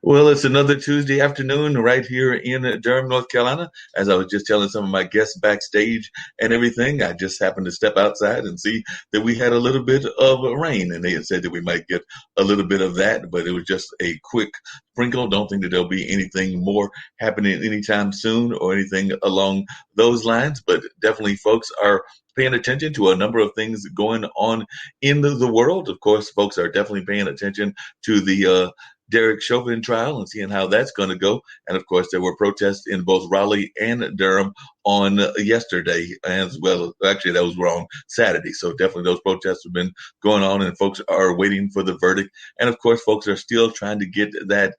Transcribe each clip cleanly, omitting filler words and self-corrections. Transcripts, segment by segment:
Well, it's another Tuesday afternoon right here in Durham, North Carolina. As I was just telling some of my guests backstage and everything, I just happened to step outside and see that we had a little bit of rain, and they had said that we might get a little bit of that, but it was just a quick sprinkle. Don't think that there'll be anything more happening anytime soon or anything along those lines, but definitely folks are paying attention to a number of things going on in the world. Of course, folks are definitely paying attention to the Derek Chauvin trial and seeing how that's going to go. And of course, there were protests in both Raleigh and Durham on yesterday as well. Actually, that was wrong, Saturday. So definitely those protests have been going on and folks are waiting for the verdict. And of course, folks are still trying to get that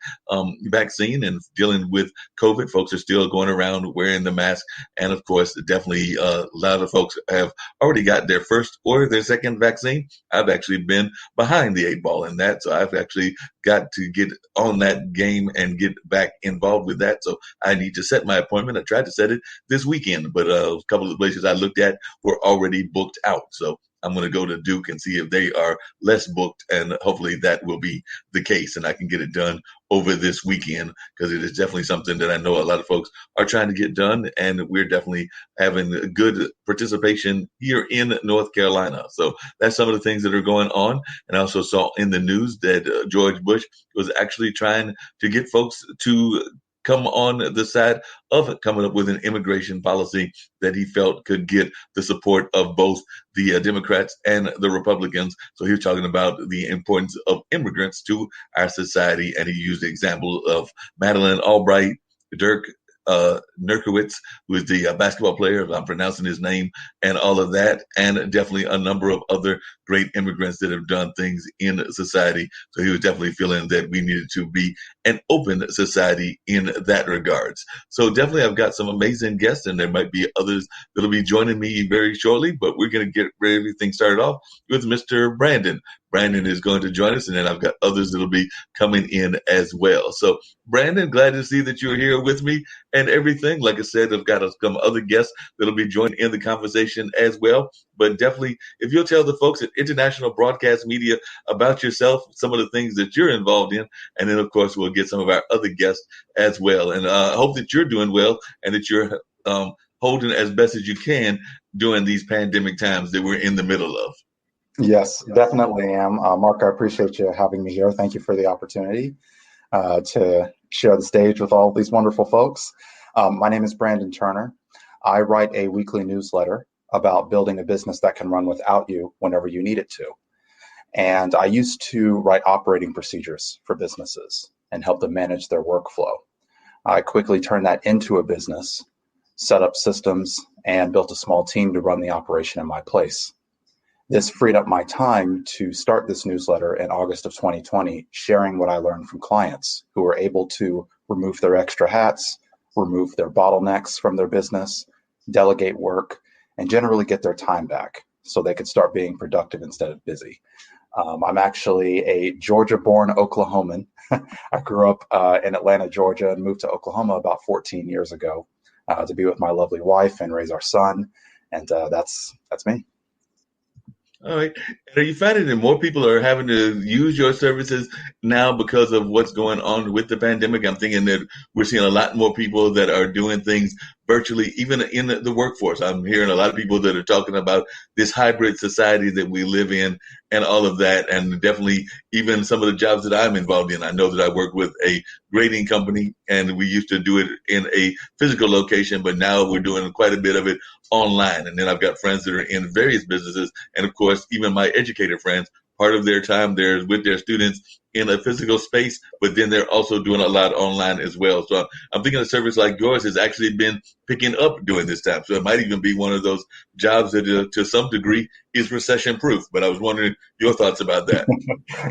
vaccine and dealing with COVID. Folks are still going around wearing the mask. And of course, definitely a lot of folks have already got their first or their second vaccine. I've actually been behind the eight ball in that. So I've actually got to get on that game and get back involved with that. So I need to set my appointment. I tried to set it this weekend, but a couple of the places I looked at were already booked out. So I'm going to go to Duke and see if they are less booked, and hopefully that will be the case, and I can get it done over this weekend because it is definitely something that I know a lot of folks are trying to get done, and we're definitely having good participation here in North Carolina. So that's some of the things that are going on. And I also saw in the news that George Bush was actually trying to get folks to come on the side of coming up with an immigration policy that he felt could get the support of both the Democrats and the Republicans. So he was talking about the importance of immigrants to our society, and he used the example of Madeleine Albright, Dirk Nurkiewicz, who is the basketball player, if I'm pronouncing his name, and all of that, and definitely a number of other great immigrants that have done things in society. So he was definitely feeling that we needed to be an open society in that regards. So definitely I've got some amazing guests, and there might be others that'll be joining me very shortly, but we're going to get everything started off with Mr. Brandon. Brandon is going to join us, and then I've got others that'll be coming in as well. So, Brandon, glad to see that you're here with me and everything. Like I said, I've got some other guests that'll be joining in the conversation as well. But definitely, if you'll tell the folks at International Broadcast Media about yourself, some of the things that you're involved in, and then, of course, we'll get some of our other guests as well. And I hope that you're doing well and that you're holding as best as you can during these pandemic times that we're in the middle of. Yes, definitely am. Mark, I appreciate you having me here. Thank you for the opportunity to share the stage with all of these wonderful folks. My name is Brandon Turner. I write a weekly newsletter about building a business that can run without you whenever you need it to. And I used to write operating procedures for businesses and help them manage their workflow. I quickly turned that into a business, set up systems, and built a small team to run the operation in my place. This freed up my time to start this newsletter in August of 2020, sharing what I learned from clients who were able to remove their extra hats, remove their bottlenecks from their business, delegate work, and generally get their time back so they could start being productive instead of busy. I'm actually a Georgia-born Oklahoman. I grew up in Atlanta, Georgia, and moved to Oklahoma about 14 years ago to be with my lovely wife and raise our son. And that's me. All right. And are you finding that more people are having to use your services now because of what's going on with the pandemic? I'm thinking that we're seeing a lot more people that are doing things virtually, even in the workforce. I'm hearing a lot of people that are talking about this hybrid society that we live in and all of that. And definitely even some of the jobs that I'm involved in. I know that I work with a grading company, and we used to do it in a physical location, but now we're doing quite a bit of it online. And then I've got friends that are in various businesses. And of course, even my educator friends, part of their time they're with their students in a physical space, but then they're also doing a lot online as well. So I'm thinking a service like yours has actually been picking up during this time. So it might even be one of those jobs that to some degree is recession proof. But I was wondering your thoughts about that.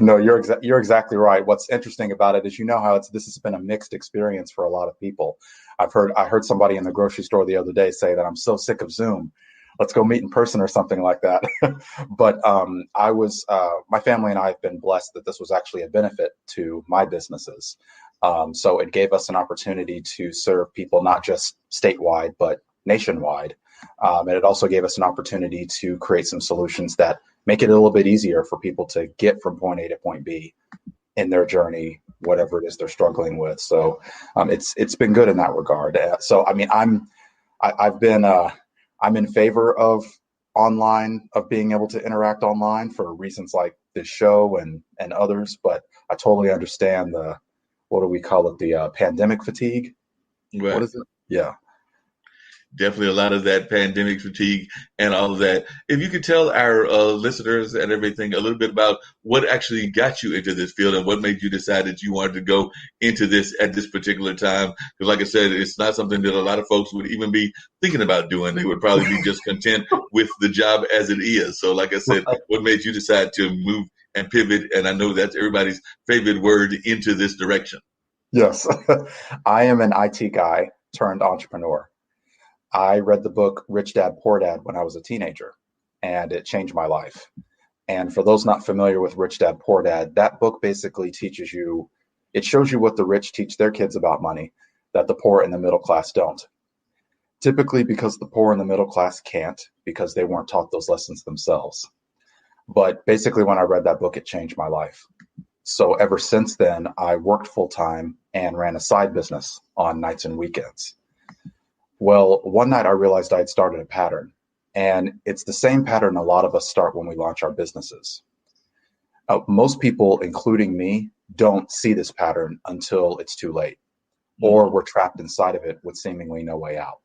No, you're exactly right. What's interesting about it is, how this has been a mixed experience for a lot of people. I heard somebody in the grocery store the other day say that I'm so sick of Zoom. Let's go meet in person or something like that. But my family and I have been blessed that this was actually a benefit to my businesses. So it gave us an opportunity to serve people not just statewide, but nationwide. And it also gave us an opportunity to create some solutions that make it a little bit easier for people to get from point A to point B in their journey, whatever it is they're struggling with. So it's been good in that regard. So I mean, I've been I'm in favor of being able to interact online for reasons like this show and others, but I totally understand the, what do we call it, the pandemic fatigue. What Right. is it? Yeah. Definitely a lot of that pandemic fatigue and all of that. If you could tell our listeners and everything a little bit about what actually got you into this field and what made you decide that you wanted to go into this at this particular time. Because like I said, it's not something that a lot of folks would even be thinking about doing. They would probably be just content with the job as it is. So like I said, what made you decide to move and pivot? And I know that's everybody's favorite word, into this direction. Yes. I am an IT guy turned entrepreneur. I read the book Rich Dad Poor Dad when I was a teenager, and it changed my life. And for those not familiar with Rich Dad Poor Dad, that book basically teaches you, it shows you what the rich teach their kids about money that the poor and the middle class don't. Typically because the poor and the middle class can't, because they weren't taught those lessons themselves. But basically, when I read that book, it changed my life. So ever since then, I worked full time and ran a side business on nights and weekends. Well, one night I realized I had started a pattern, and it's the same pattern a lot of us start when we launch our businesses. Most people, including me, don't see this pattern until it's too late, or we're trapped inside of it with seemingly no way out.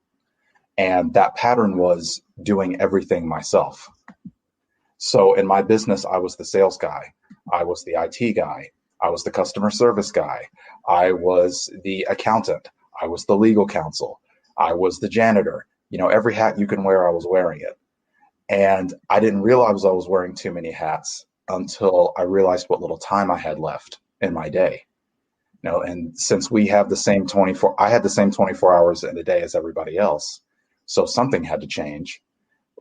And that pattern was doing everything myself. So in my business, I was the sales guy, I was the IT guy, I was the customer service guy, I was the accountant, I was the legal counsel, I was the janitor. You know, every hat you can wear, I was wearing it. And I didn't realize I was wearing too many hats until I realized what little time I had left in my day. You know, and since we have the same 24, I had the same 24 hours in a day as everybody else. So something had to change,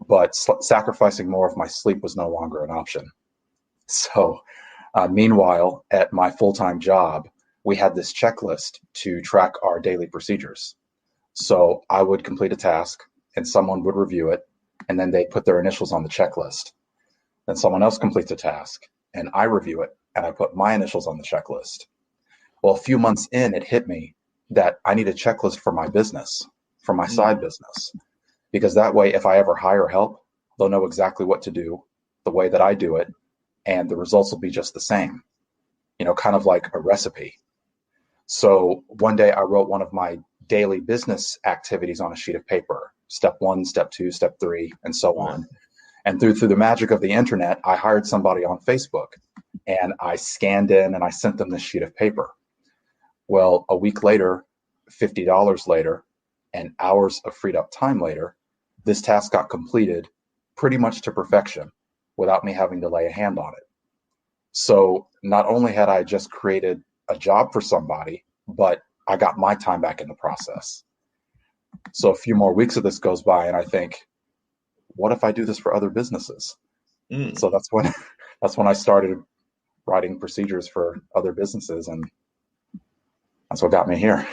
but sacrificing more of my sleep was no longer an option. So meanwhile, at my full-time job, we had this checklist to track our daily procedures. So I would complete a task and someone would review it, and then they put their initials on the checklist. Then someone else completes a task and I review it and I put my initials on the checklist. Well, a few months in, it hit me that I need a checklist for my business, for my side business, because that way, if I ever hire help, they'll know exactly what to do, the way that I do it, and the results will be just the same, you know, kind of like a recipe. So one day I wrote one of my daily business activities on a sheet of paper, step 1, step 2, step 3, and so on. And through the magic of the internet, I hired somebody on Facebook and I scanned in and I sent them this sheet of paper. Well, a week later, $50 later, and hours of freed up time later, this task got completed pretty much to perfection without me having to lay a hand on it. So not only had I just created a job for somebody, but I got my time back in the process. So a few more weeks of this goes by and I think, what if I do this for other businesses? So that's when I started writing procedures for other businesses, and that's what got me here.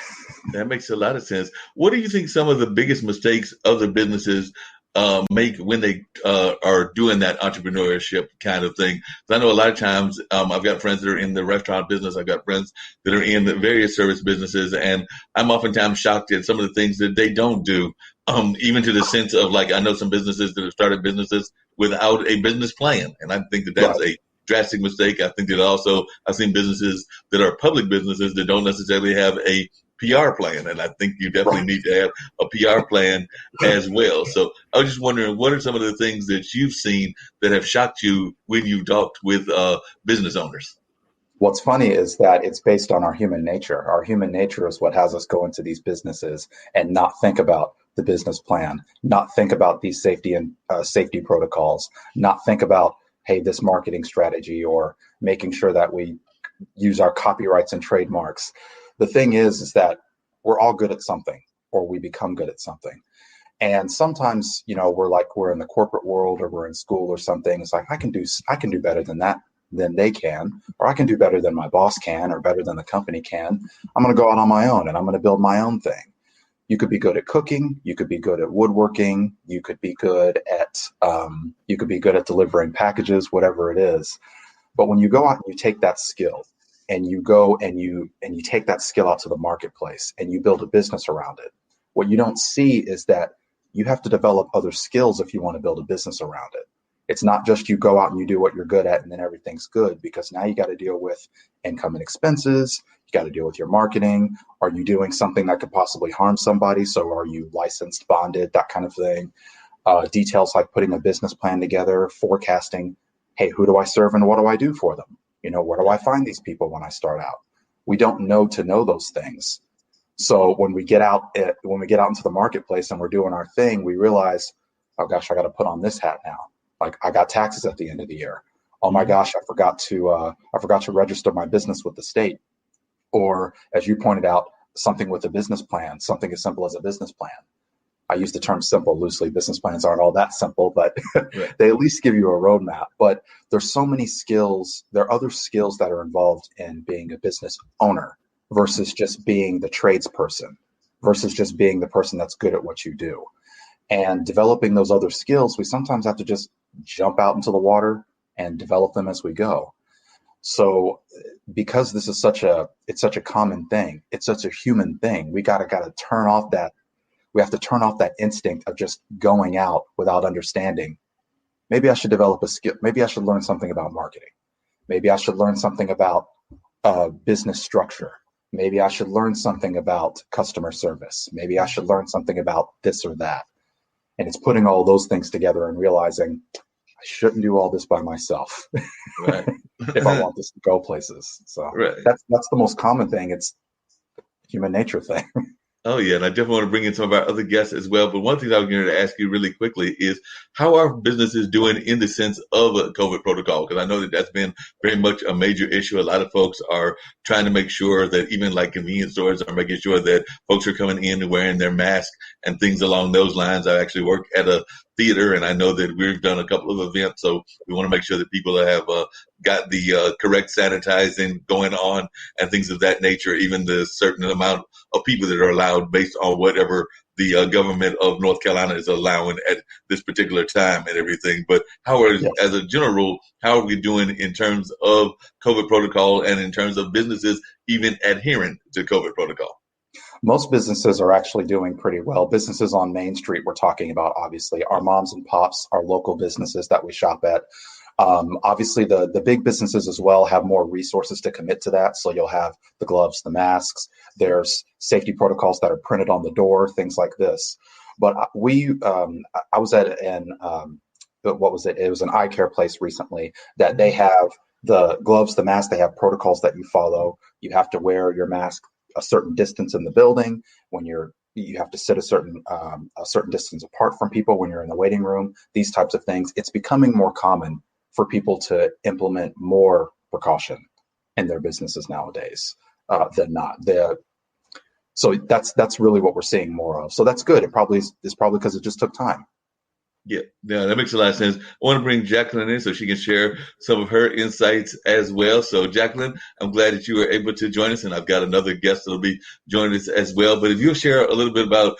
That makes a lot of sense. What do you think some of the biggest mistakes other businesses make when they are doing that entrepreneurship kind of thing? 'Cause I know a lot of times I've got friends that are in the restaurant business. I've got friends that are in the various service businesses, and I'm oftentimes shocked at some of the things that they don't do. Even to the sense of, like, I know some businesses that have started businesses without a business plan, and I think that that's Right. a drastic mistake. I think that also I've seen businesses that are public businesses that don't necessarily have a PR plan, and I think you definitely Right. need to have a PR plan as well. So I was just wondering, what are some of the things that you've seen that have shocked you when you talked with business owners? What's funny is that it's based on our human nature. Our human nature is what has us go into these businesses and not think about the business plan, not think about these safety and safety protocols, not think about, hey, this marketing strategy, or making sure that we use our copyrights and trademarks. The thing is that we're all good at something, or we become good at something. And sometimes, you know, we're in the corporate world or we're in school or something. It's like, I can do better than that, than they can, or I can do better than my boss can, or better than the company can. I'm going to go out on my own and I'm going to build my own thing. You could be good at cooking. You could be good at woodworking. You could be good at delivering packages, whatever it is. But when you go out and you take that skill and you go and you take that skill out to the marketplace and you build a business around it. What you don't see is that you have to develop other skills if you want to build a business around it. It's not just you go out and you do what you're good at and then everything's good, because now you got to deal with income and expenses. You got to deal with your marketing. Are you doing something that could possibly harm somebody? So are you licensed, bonded, that kind of thing? Details like putting a business plan together, forecasting. Hey, who do I serve and what do I do for them? Where do I find these people when I start out? We don't know to know those things. So when we get out into the marketplace and we're doing our thing, we realize, oh gosh, I got to put on this hat now. Like, I got taxes at the end of the year. Oh my gosh, I forgot to register my business with the state. Or, as you pointed out, something with a business plan, something as simple as a business plan. I use the term simple loosely. Business plans aren't all that simple, but right. They at least give you a roadmap. But there's so many skills. There are other skills that are involved in being a business owner versus just being the tradesperson, versus just being the person that's good at what you do. And developing those other skills, we sometimes have to just jump out into the water and develop them as we go. So because this is such a common thing, it's such a human thing, we gotta turn off that. We have to turn off that instinct of just going out without understanding. Maybe I should develop a skill. Maybe I should learn something about marketing. Maybe I should learn something about business structure. Maybe I should learn something about customer service. Maybe I should learn something about this or that. And it's putting all those things together and realizing I shouldn't do all this by myself. Right. If I want this to go places. So right. That's the most common thing. It's a human nature thing. Oh, yeah. And I definitely want to bring in some of our other guests as well. But one thing I was going to ask you really quickly is how are businesses doing in the sense of a COVID protocol? Because I know that that's been very much a major issue. A lot of folks are trying to make sure that even like convenience stores are making sure that folks are coming in and wearing their mask and things along those lines. I actually work at a theater, and I know that we've done a couple of events. So we want to make sure that people have got the correct sanitizing going on and things of that nature, even the certain amount of people that are allowed based on whatever the government of North Carolina is allowing at this particular time and everything. But as a general rule, how are we doing in terms of COVID protocol and in terms of businesses even adhering to COVID protocol? Most businesses are actually doing pretty well. Businesses on Main Street, we're talking about, obviously, our moms and pops, our local businesses that we shop at. Obviously, the big businesses as well have more resources to commit to that. So you'll have the gloves, the masks, there's safety protocols that are printed on the door, things like this. But I was at what was it? It was an eye care place recently that they have the gloves, the mask, they have protocols that you follow. You have to wear your mask a certain distance in the building. When you have to sit a certain distance apart from people when you're in the waiting room, these types of things. It's becoming more common for people to implement more precaution in their businesses nowadays than not. So that's really what we're seeing more of. So that's good. It probably is probably because it just took time. Yeah, that makes a lot of sense. I want to bring Jacqueline in so she can share some of her insights as well. So, Jacqueline, I'm glad that you were able to join us, and I've got another guest that'll be joining us as well. But if you'll share a little bit about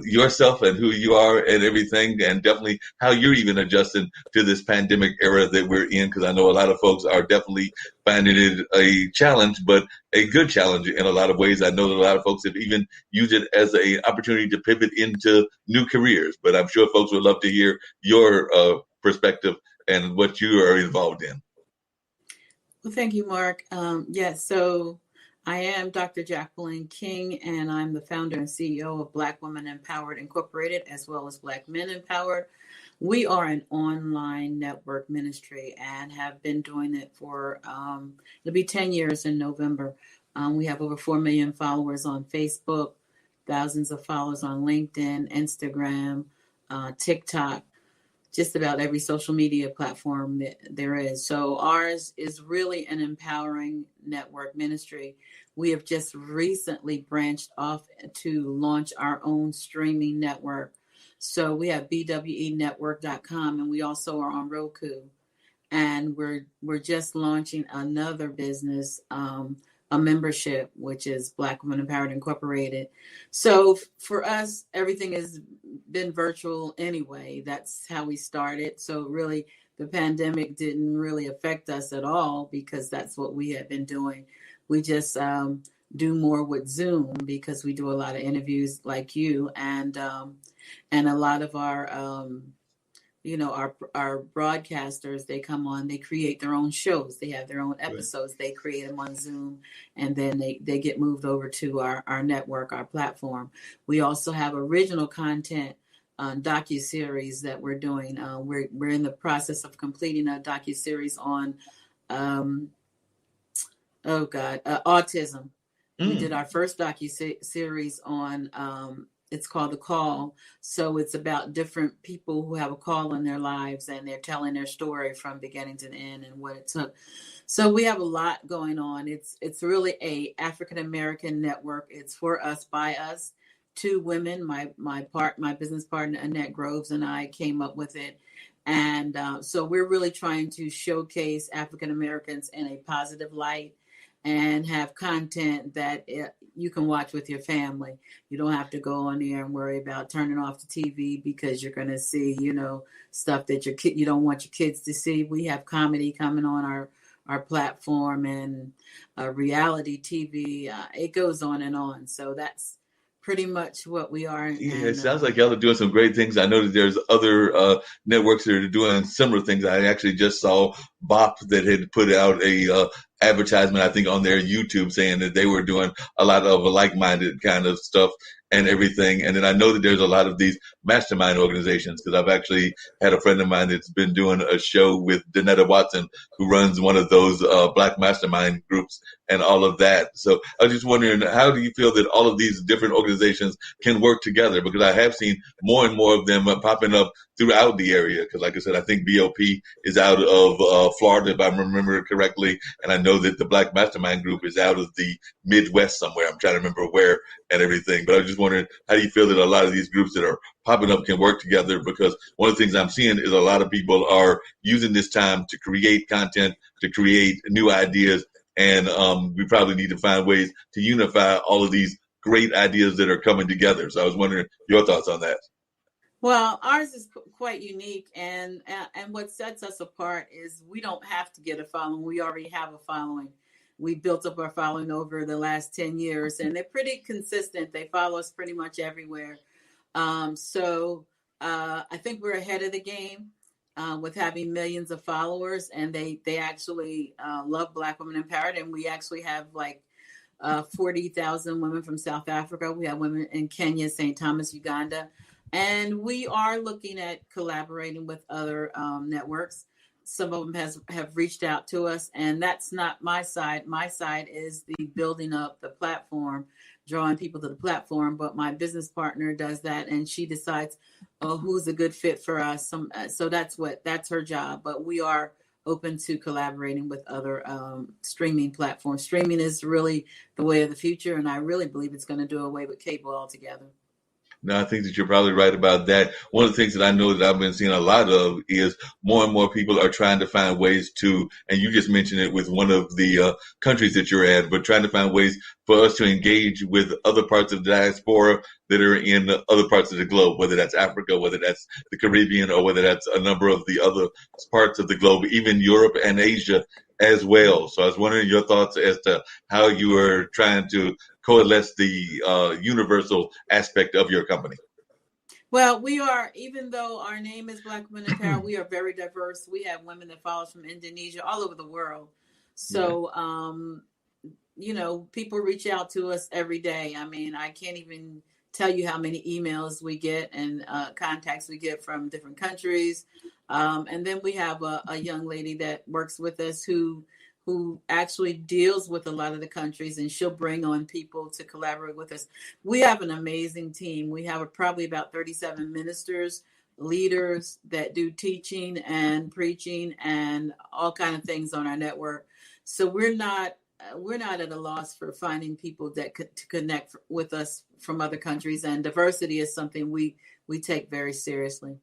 yourself and who you are and everything, and definitely how you're even adjusting to this pandemic era that we're in, because I know a lot of folks are definitely finding it a challenge, but a good challenge in a lot of ways. I know that a lot of folks have even used it as an opportunity to pivot into new careers, but I'm sure folks would love to hear your perspective and what you are involved in. Well, thank you, Mark. So I am Dr. Jacqueline King, and I'm the founder and CEO of Black Women Empowered Incorporated, as well as Black Men Empowered. We are an online network ministry and have been doing it for, it'll be 10 years in November. We have over 4 million followers on Facebook, thousands of followers on LinkedIn, Instagram, TikTok, just about every social media platform that there is. So ours is really an empowering network ministry. We have just recently branched off to launch our own streaming network. So we have bwenetwork.com, and we also are on Roku. And we're just launching another business, a membership, which is Black Women Empowered Incorporated. So for us, everything has been virtual anyway. That's how we started. So really, the pandemic didn't really affect us at all because that's what we have been doing. We just do more with Zoom because we do a lot of interviews like you, and a lot of our our broadcasters, they come on, they create their own shows, they have their own episodes, they create them on Zoom, and then they get moved over to our network, our platform. We also have original content docu-series that we're doing. We're in the process of completing a docu-series on autism. We did our first docu-series on it's called The Call. So it's about different people who have a call in their lives, and they're telling their story from beginning to the end and what it took. So we have a lot going on. It's really a African American network. It's for us, by us. Two women, my business partner Annette Groves and I came up with it. And so we're really trying to showcase African Americans in a positive light and have content that you can watch with your family. You don't have to go on there and worry about turning off the TV because you're going to see, stuff that you don't want your kids to see. We have comedy coming on our platform, and reality TV. It goes on and on. So that's pretty much what we are. Yeah, it sounds like y'all are doing some great things. I know that there's other networks that are doing similar things. I actually just saw Bop that had put out a advertisement, I think, on their YouTube saying that they were doing a lot of like-minded kind of stuff and everything. And then I know that there's a lot of these mastermind organizations, because I've actually had a friend of mine that's been doing a show with Danetta Watson, who runs one of those Black mastermind groups and all of that. So I was just wondering, how do you feel that all of these different organizations can work together? Because I have seen more and more of them popping up throughout the area. Because like I said, I think BOP is out of Florida, if I remember correctly. And I know that the Black Mastermind Group is out of the Midwest somewhere. I'm trying to remember where and everything. But I was just wondering, how do you feel that a lot of these groups that are popping up can work together? Because one of the things I'm seeing is a lot of people are using this time to create content, to create new ideas. And we probably need to find ways to unify all of these great ideas that are coming together. So I was wondering your thoughts on that. Well, ours is quite unique, and what sets us apart is we don't have to get a following. We already have a following. We built up our following over the last 10 years, and they're pretty consistent. They follow us pretty much everywhere. So I think we're ahead of the game with having millions of followers, and they actually love Black Women Empowered, and we actually have like 40,000 women from South Africa. We have women in Kenya, St. Thomas, Uganda. And we are looking at collaborating with other networks. Some of them have reached out to us, and that's not my side. My side is the building up the platform, drawing people to the platform. But my business partner does that, and she decides, who's a good fit for us. So that's her job. But we are open to collaborating with other streaming platforms. Streaming is really the way of the future, and I really believe it's going to do away with cable altogether. No, I think that you're probably right about that. One of the things that I know that I've been seeing a lot of is more and more people are trying to find ways to, and you just mentioned it with one of the countries that you're at, but trying to find ways for us to engage with other parts of the diaspora that are in other parts of the globe, whether that's Africa, whether that's the Caribbean, or whether that's a number of the other parts of the globe, even Europe and Asia as well. So I was wondering your thoughts as to how you are trying to coalesce the universal aspect of your company. Well, we are, even though our name is Black Women in Power, we are very diverse. We have women that follow us from Indonesia, all over the world. So, people reach out to us every day. I mean, I can't even tell you how many emails we get and contacts we get from different countries. And then we have a young lady that works with us who actually deals with a lot of the countries, and she'll bring on people to collaborate with us. We have an amazing team. We have probably about 37 ministers, leaders that do teaching and preaching and all kind of things on our network. So we're not at a loss for finding people that could to connect with us from other countries, and diversity is something we take very seriously.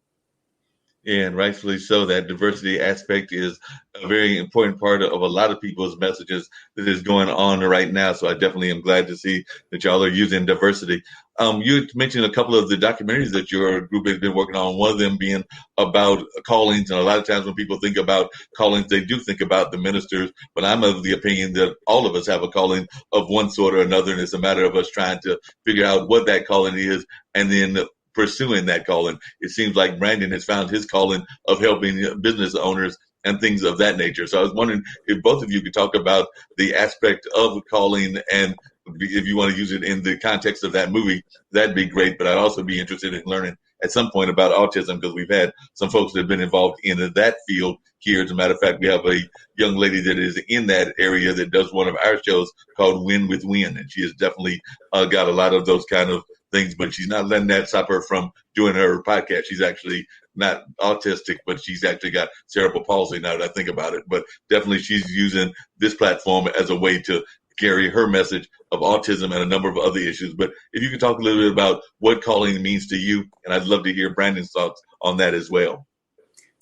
And rightfully so. That diversity aspect is a very important part of a lot of people's messages that is going on right now. So I definitely am glad to see that y'all are using diversity. You mentioned a couple of the documentaries that your group has been working on, one of them being about callings. And a lot of times when people think about callings, they do think about the ministers. But I'm of the opinion that all of us have a calling of one sort or another. And it's a matter of us trying to figure out what that calling is and then pursuing that calling. It seems like Brandon has found his calling of helping business owners and things of that nature. So I was wondering if both of you could talk about the aspect of calling, and if you want to use it in the context of that movie, that'd be great. But I'd also be interested in learning at some point about autism, because we've had some folks that have been involved in that field here. As a matter of fact, we have a young lady that is in that area that does one of our shows called Win with Win, and she has definitely got a lot of those kind of things, but she's not letting that stop her from doing her podcast. She's actually not autistic, but she's actually got cerebral palsy now that I think about it. But definitely she's using this platform as a way to carry her message of autism and a number of other issues. But if you could talk a little bit about what calling means to you, and I'd love to hear Brandon's thoughts on that as well.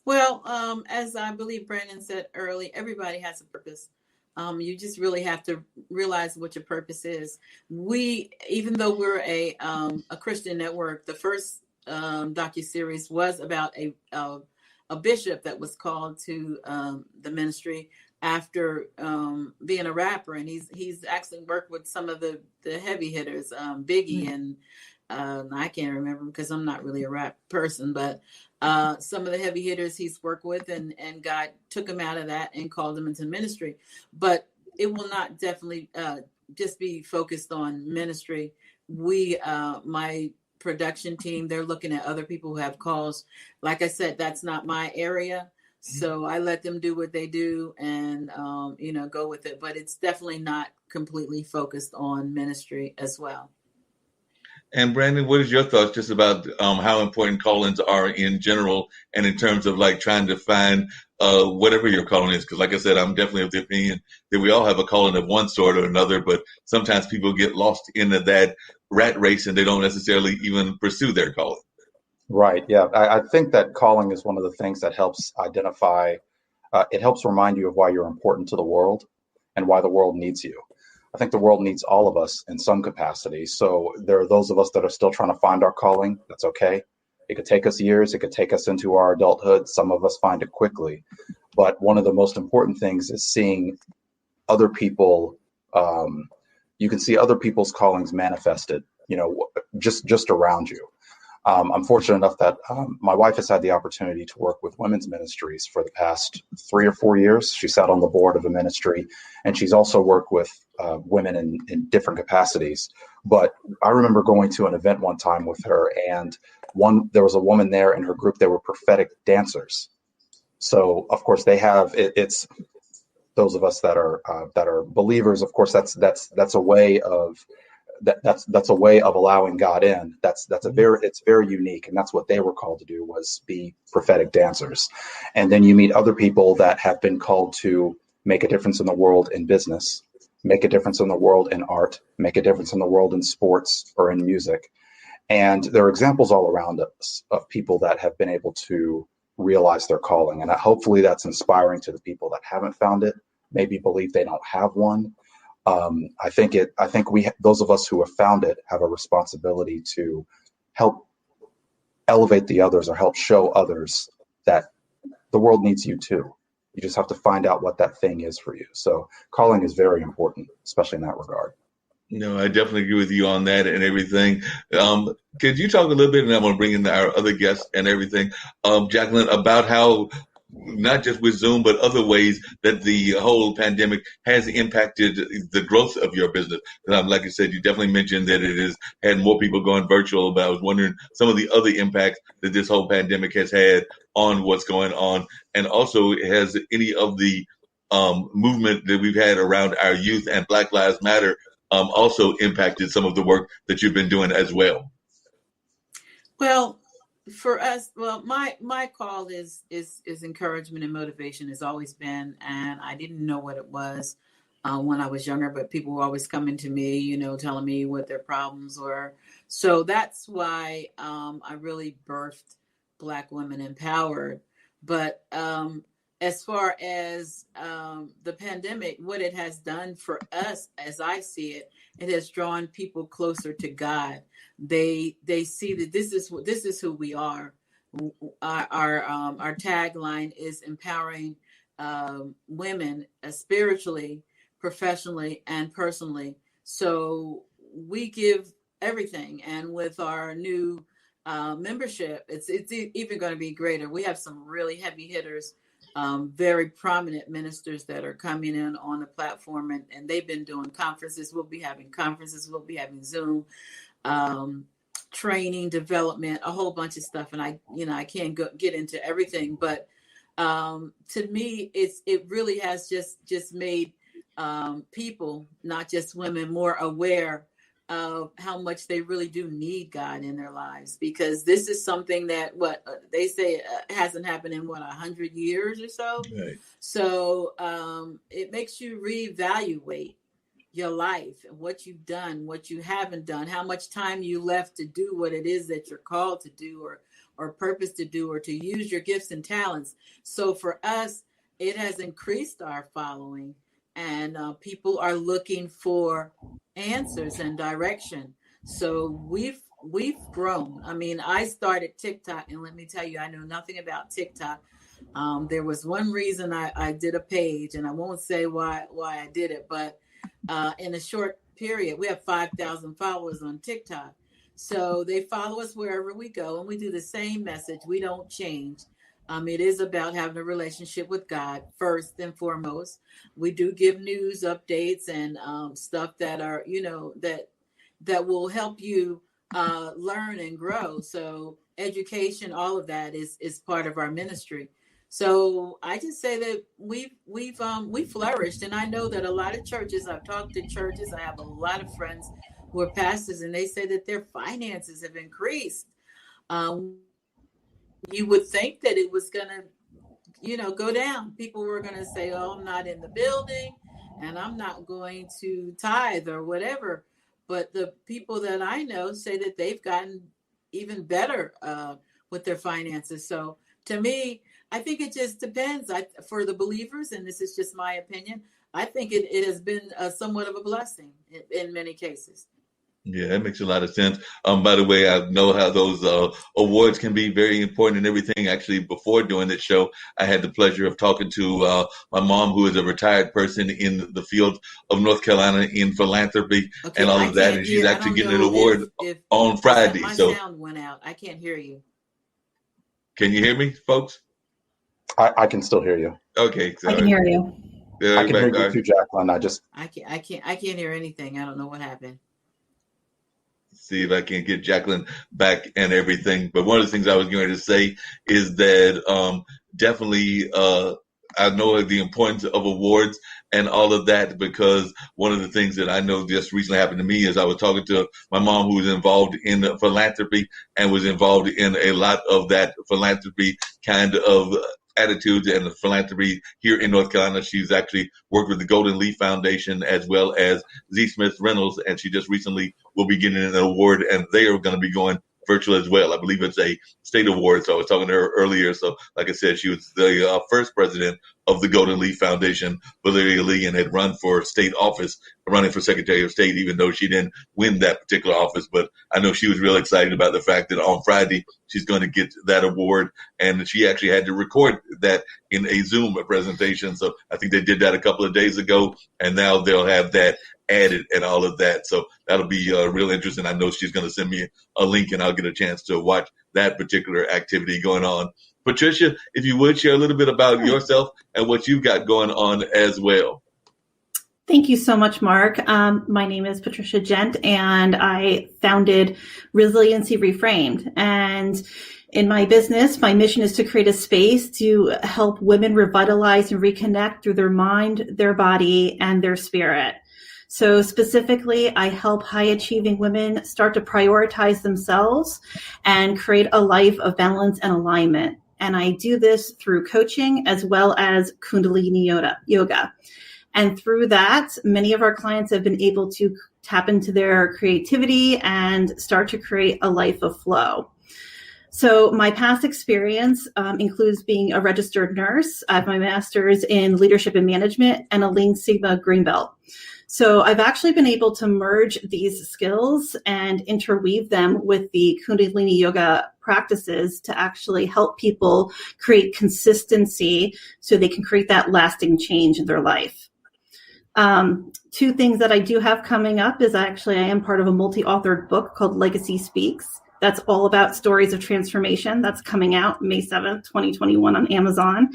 Well, as I believe Brandon said early, everybody has a purpose. You just really have to realize what your purpose is. Even though we're a Christian network, the first docuseries was about a bishop that was called to the ministry after being a rapper, and he's actually worked with some of the heavy hitters, Biggie, and I can't remember because I'm not really a rap person, but some of the heavy hitters he's worked with, and God took him out of that and called him into ministry. But it will not definitely just be focused on ministry. My production team, they're looking at other people who have calls. Like I said, that's not my area. So I let them do what they do and, go with it. But it's definitely not completely focused on ministry as well. And Brandon, what is your thoughts just about how important call-ins are in general, and in terms of like trying to find whatever your calling is? Because like I said, I'm definitely of the opinion that we all have a calling of one sort or another, but sometimes people get lost into that rat race and they don't necessarily even pursue their calling. Right. Yeah. I think that calling is one of the things that helps identify, it helps remind you of why you're important to the world and why the world needs you. I think the world needs all of us in some capacity. So there are those of us that are still trying to find our calling. That's okay. It could take us years. It could take us into our adulthood. Some of us find it quickly. But one of the most important things is seeing other people. You can see other people's callings manifested, just around you. I'm fortunate enough that my wife has had the opportunity to work with women's ministries for the past 3 or 4 years. She sat on the board of a ministry, and she's also worked with women in different capacities. But I remember going to an event one time with her, and there was a woman there in her group. They were prophetic dancers. So of course they have it's those of us that are believers. Of course, that's a way of that's a way of allowing God in. It's very unique, and that's what they were called to do, was be prophetic dancers. And then you meet other people that have been called to make a difference in the world in business, make a difference in the world in art, make a difference in the world in sports or in music. And there are examples all around us of people that have been able to realize their calling. And hopefully that's inspiring to the people that haven't found it, maybe believe they don't have one. I think those of us who have found it have a responsibility to help elevate the others, or help show others that the world needs you too. You just have to find out what that thing is for you. So calling is very important, especially in that regard. No, I definitely agree with you on that and everything. Could you talk a little bit, and I'm going to bring in our other guests and everything, Jacqueline, about how not just with Zoom, but other ways that the whole pandemic has impacted the growth of your business? Like I said, you definitely mentioned that it has had more people going virtual, but I was wondering some of the other impacts that this whole pandemic has had on what's going on. And also, has any of the movement that we've had around our youth and Black Lives Matter also impacted some of the work that you've been doing as well? Well, for us, my call is encouragement and motivation, has always been, and I didn't know what it was when I was younger, but people were always coming to me, telling me what their problems were. So that's why I really birthed Black Women Empowered. But as far as the pandemic, what it has done for us, as I see it, it has drawn people closer to God. They see that this is who we are. Our tagline is empowering women spiritually, professionally, and personally. So we give everything, and with our new membership, it's even going to be greater. We have some really heavy hitters, very prominent ministers that are coming in on the platform, and they've been doing conferences. We'll be having conferences. We'll be having Zoom training, development, a whole bunch of stuff. And I can't get into everything, but to me, it really has just made people, not just women, more aware of how much they really do need God in their lives, because this is something that they say hasn't happened in 100 years or so. Right. So it makes you reevaluate your life and what you've done, what you haven't done, how much time you left to do what it is that you're called to do, or purpose to do, or to use your gifts and talents. So for us, it has increased our following, and people are looking for answers and direction. So we've grown. I mean, I started TikTok, and let me tell you, I know nothing about TikTok. There was one reason I did a page, and I won't say why I did it, but in a short period, we have 5,000 followers on TikTok. So they follow us wherever we go, and we do the same message. We don't change. It is about having a relationship with God first and foremost. We do give news updates and stuff that are, that will help you learn and grow. So education, all of that is part of our ministry. So I just say that we flourished, and I know that a lot of churches. I've talked to churches. I have a lot of friends who are pastors, and they say that their finances have increased. You would think that it was going to, go down. People were going to say, "Oh, I'm not in the building, and I'm not going to tithe or whatever." But the people that I know say that they've gotten even better with their finances. So to me, I think it just depends. For the believers, and this is just my opinion, I think it has been somewhat of a blessing in many cases. Yeah, that makes a lot of sense. By the way, I know how those awards can be very important and everything. Actually, before doing this show, I had the pleasure of talking to my mom, who is a retired person in the field of North Carolina in philanthropy and all of that. And she's actually getting an award on Friday. My sound went out. I can't hear you. Can you hear me, folks? I can still hear you. Okay, sorry. I can hear you. Yeah, I can hear you too, Jacqueline. I can't hear anything. I don't know what happened. See if I can get Jacqueline back and everything. But one of the things I was going to say is that definitely I know the importance of awards and all of that, because one of the things that I know just recently happened to me is I was talking to my mom, who was involved in philanthropy and was involved in a lot of that philanthropy kind of attitudes and the philanthropy here in North Carolina. She's actually worked with the Golden Leaf Foundation as well as Z. Smith Reynolds, and she just recently will be getting an award, and they are going to be going virtual as well. I believe it's a state award. So I was talking to her earlier. So like I said, she was the first president of the Golden Leaf Foundation, Valeria Lee, and had run for state office, running for Secretary of State, even though she didn't win that particular office. But I know she was real excited about the fact that on Friday she's going to get that award. And she actually had to record that in a Zoom presentation. So I think they did that a couple of days ago, and now they'll have that added and all of that. So that'll be real interesting. I know she's going to send me a link, and I'll get a chance to watch that particular activity going on. Patricia, if you would share a little bit about yourself and what you've got going on as well. Thank you so much, Mark. My name is Patricia Gent, and I founded Resiliency Reframed. And in my business, my mission is to create a space to help women revitalize and reconnect through their mind, their body, and their spirit. So specifically, I help high-achieving women start to prioritize themselves and create a life of balance and alignment. And I do this through coaching as well as Kundalini yoga. And through that, many of our clients have been able to tap into their creativity and start to create a life of flow. So my past experience includes being a registered nurse. I have my master's in leadership and management and a Lean Sigma Green Belt. So I've actually been able to merge these skills and interweave them with the Kundalini yoga practices to actually help people create consistency so they can create that lasting change in their life. Two things that I do have coming up is I am part of a multi-authored book called Legacy Speaks. That's all about stories of transformation. That's coming out May 7th, 2021 on Amazon.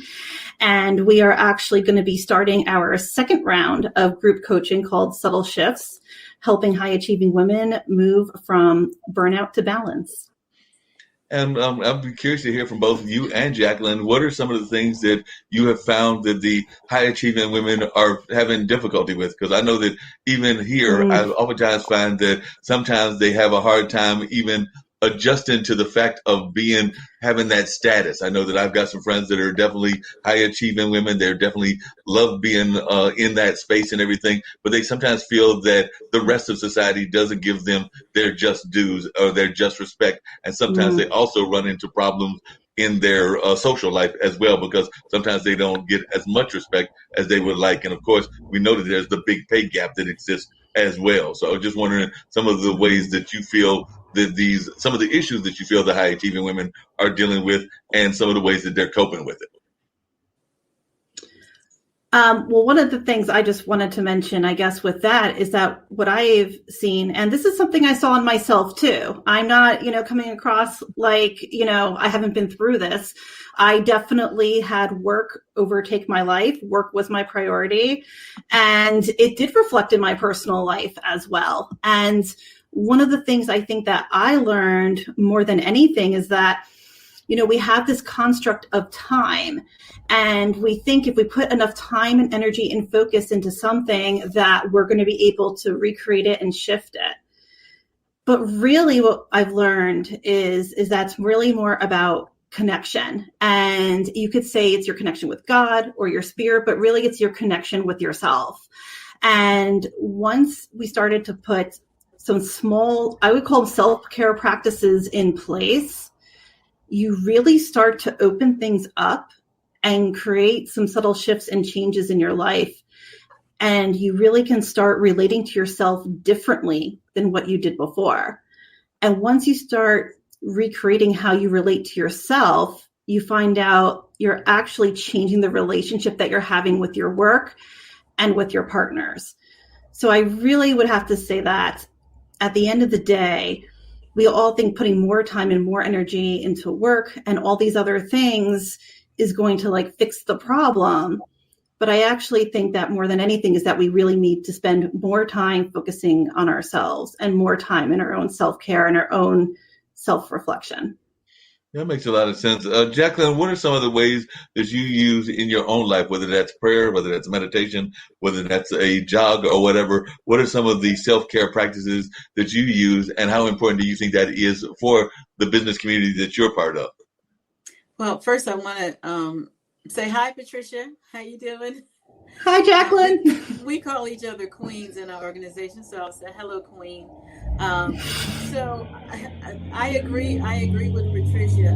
And we are actually going to be starting our second round of group coaching called Subtle Shifts, helping high achieving women move from burnout to balance. And I'd be curious to hear from both you and Jacqueline. What are some of the things that you have found that the high achieving women are having difficulty with? Because I know that even here, I oftentimes find that sometimes they have a hard time even adjusting to the fact of having that status. I know that I've got some friends that are definitely high achieving women. They're definitely love being in that space and everything, but they sometimes feel that the rest of society doesn't give them their just dues or their just respect. And sometimes they also run into problems in their social life as well, because sometimes they don't get as much respect as they would like. And of course, we know that there's the big pay gap that exists as well. So I was just wondering some of the ways that you feel that some of the issues that you feel the high achieving women are dealing with and some of the ways that they're coping with it. Well, one of the things I just wanted to mention, I guess, with that is that what I've seen, and this is something I saw in myself too. I'm not, coming across like, I haven't been through this. I definitely had work overtake my life. Work was my priority, and it did reflect in my personal life as well. And one of the things I think that I learned more than anything is that, we have this construct of time, and we think if we put enough time and energy and focus into something that we're going to be able to recreate it and shift it. But really what I've learned is that's really more about connection. And you could say it's your connection with God or your spirit, but really it's your connection with yourself. And once we started to put some small, I would call them self-care practices in place, you really start to open things up and create some subtle shifts and changes in your life. And you really can start relating to yourself differently than what you did before. And once you start recreating how you relate to yourself, you find out you're actually changing the relationship that you're having with your work and with your partners. So I really would have to say that at the end of the day, we all think putting more time and more energy into work and all these other things is going to fix the problem. But I actually think that more than anything is that we really need to spend more time focusing on ourselves and more time in our own self-care and our own self-reflection. That makes a lot of sense. Jacqueline, what are some of the ways that you use in your own life, whether that's prayer, whether that's meditation, whether that's a jog or whatever? What are some of the self-care practices that you use, and how important do you think that is for the business community that you're part of? Well, first I want to say hi, Patricia. How you doing? Hi, Jacqueline. We call each other queens in our organization, so I'll say hello, queen. So I agree with Patricia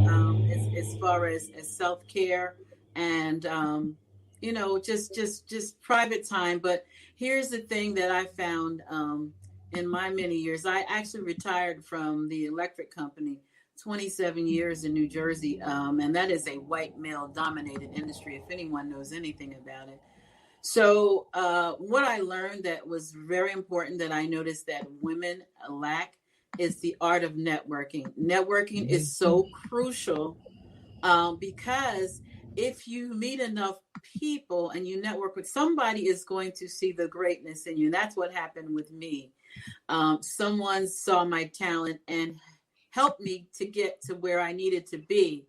as far as self-care and just private time. But here's the thing that I found in my many years. I actually retired from the electric company 27 years in New Jersey, and that is a white male dominated industry, if anyone knows anything about it. So what I learned that was very important that I noticed that women lack is the art of networking. Networking is so crucial because if you meet enough people and you network with somebody, is going to see the greatness in you. And that's what happened with me. Someone saw my talent and helped me to get to where I needed to be.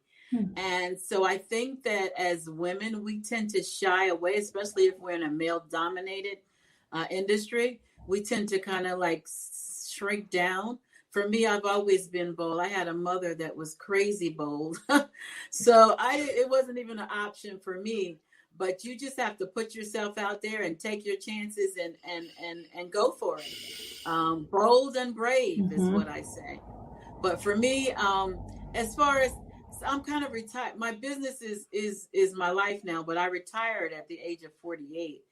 And so I think that as women, we tend to shy away, especially if we're in a male-dominated industry. We tend to kind of shrink down. For me, I've always been bold. I had a mother that was crazy bold. So it wasn't even an option for me. But you just have to put yourself out there and take your chances and go for it. Bold and brave is what I say. But for me, as far as, so I'm kind of retired. My business is my life now, but I retired at the age of 48,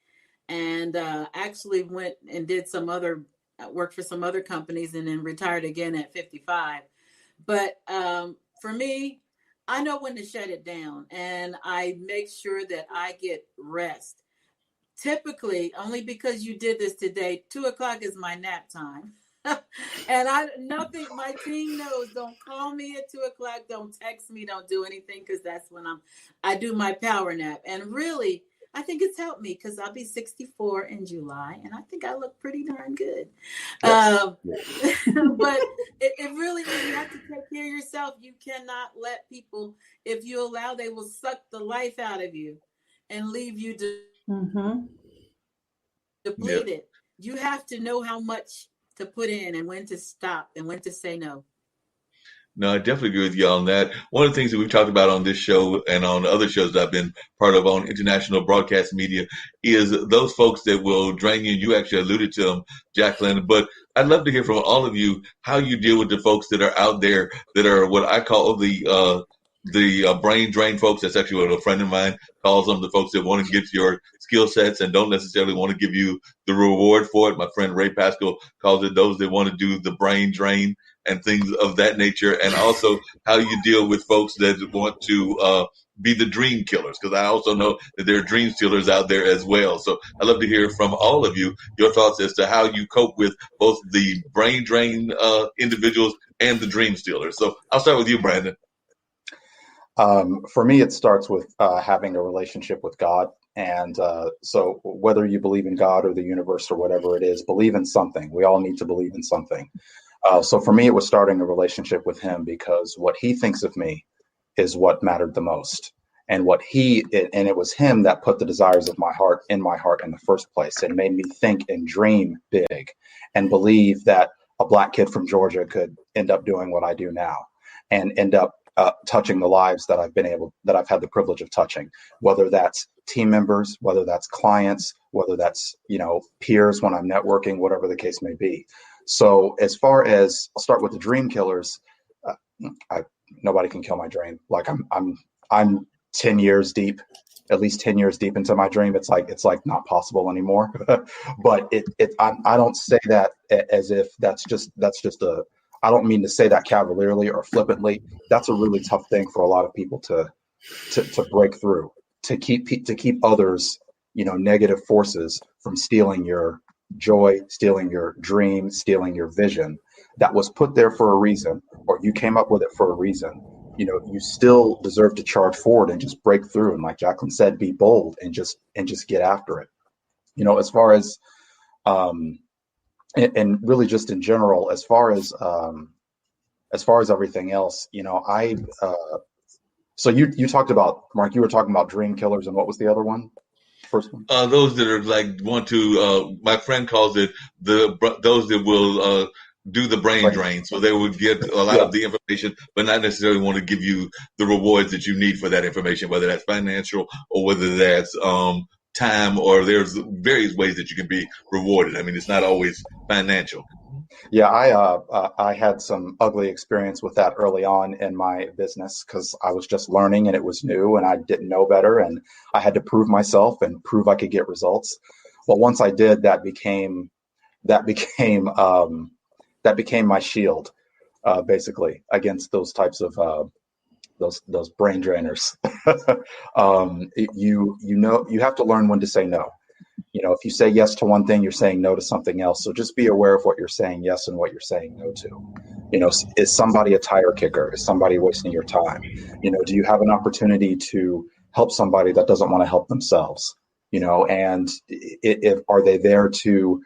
and actually went and did some other work for some other companies, and then retired again at 55. But for me, I know when to shut it down, and I make sure that I get rest. Typically, only because you did this today, 2 o'clock is my nap time. And nothing, my team knows, don't call me at 2 o'clock, don't text me, don't do anything, because that's when I do my power nap. And really, I think it's helped me, because I'll be 64 in July, and I think I look pretty darn good. Yes. But it really is, you have to take care of yourself. You cannot let people, if you allow, they will suck the life out of you and leave you depleted. Yep. You have to know how much to put in and when to stop and when to say no. No, I definitely agree with you on that. One of the things that we've talked about on this show and on other shows that I've been part of on international broadcast media is those folks that will drain you. You actually alluded to them, Jacqueline, but I'd love to hear from all of you how you deal with the folks that are out there that are what I call the brain drain folks. That's actually what a friend of mine calls them, the folks that want to get your skill sets and don't necessarily want to give you the reward for it. My friend Ray Pascal calls it those that want to do the brain drain and things of that nature, and also how you deal with folks that want to be the dream killers, because I also know that there are dream stealers out there as well. So I'd love to hear from all of you your thoughts as to how you cope with both the brain drain individuals and the dream stealers. So I'll start with you, Brandon. For me, it starts with having a relationship with God. And so whether you believe in God or the universe or whatever it is, believe in something. We all need to believe in something. So for me, it was starting a relationship with him, because what he thinks of me is what mattered the most. And and it was him that put the desires of my heart in the first place, and made me think and dream big and believe that a Black kid from Georgia could end up doing what I do now and end up touching the lives that I've had the privilege of touching, whether that's team members, whether that's clients, whether that's, peers when I'm networking, whatever the case may be. So as far as, I'll start with the dream killers, nobody can kill my dream. Like I'm 10 years deep, at least 10 years deep into my dream. It's like not possible anymore. But I don't say that as if that's just I don't mean to say that cavalierly or flippantly. That's a really tough thing for a lot of people to break through, to keep others, negative forces from stealing your joy, stealing your dream, stealing your vision that was put there for a reason, or you came up with it for a reason. You still deserve to charge forward and just break through. And like Jacqueline said, be bold and just get after it. As far as, and really just in general, as far as everything else, so you talked about, Mark, you were talking about dream killers, and what was the other one? First one? Those that are want to, my friend calls it those that will do the brain drain. So they would get a lot of the information, but not necessarily want to give you the rewards that you need for that information, whether that's financial or whether that's time, or there's various ways that you can be rewarded. I mean, it's not always financial. Yeah, I had some ugly experience with that early on in my business, because I was just learning and it was new and I didn't know better, and I had to prove myself and prove I could get results. Well, once I did, that became my shield, basically, against those types of those brain drainers. You have to learn when to say no. If you say yes to one thing, you're saying no to something else. So just be aware of what you're saying yes and what you're saying no to. Is somebody a tire kicker? Is somebody wasting your time? Do you have an opportunity to help somebody that doesn't want to help themselves? And are they there to,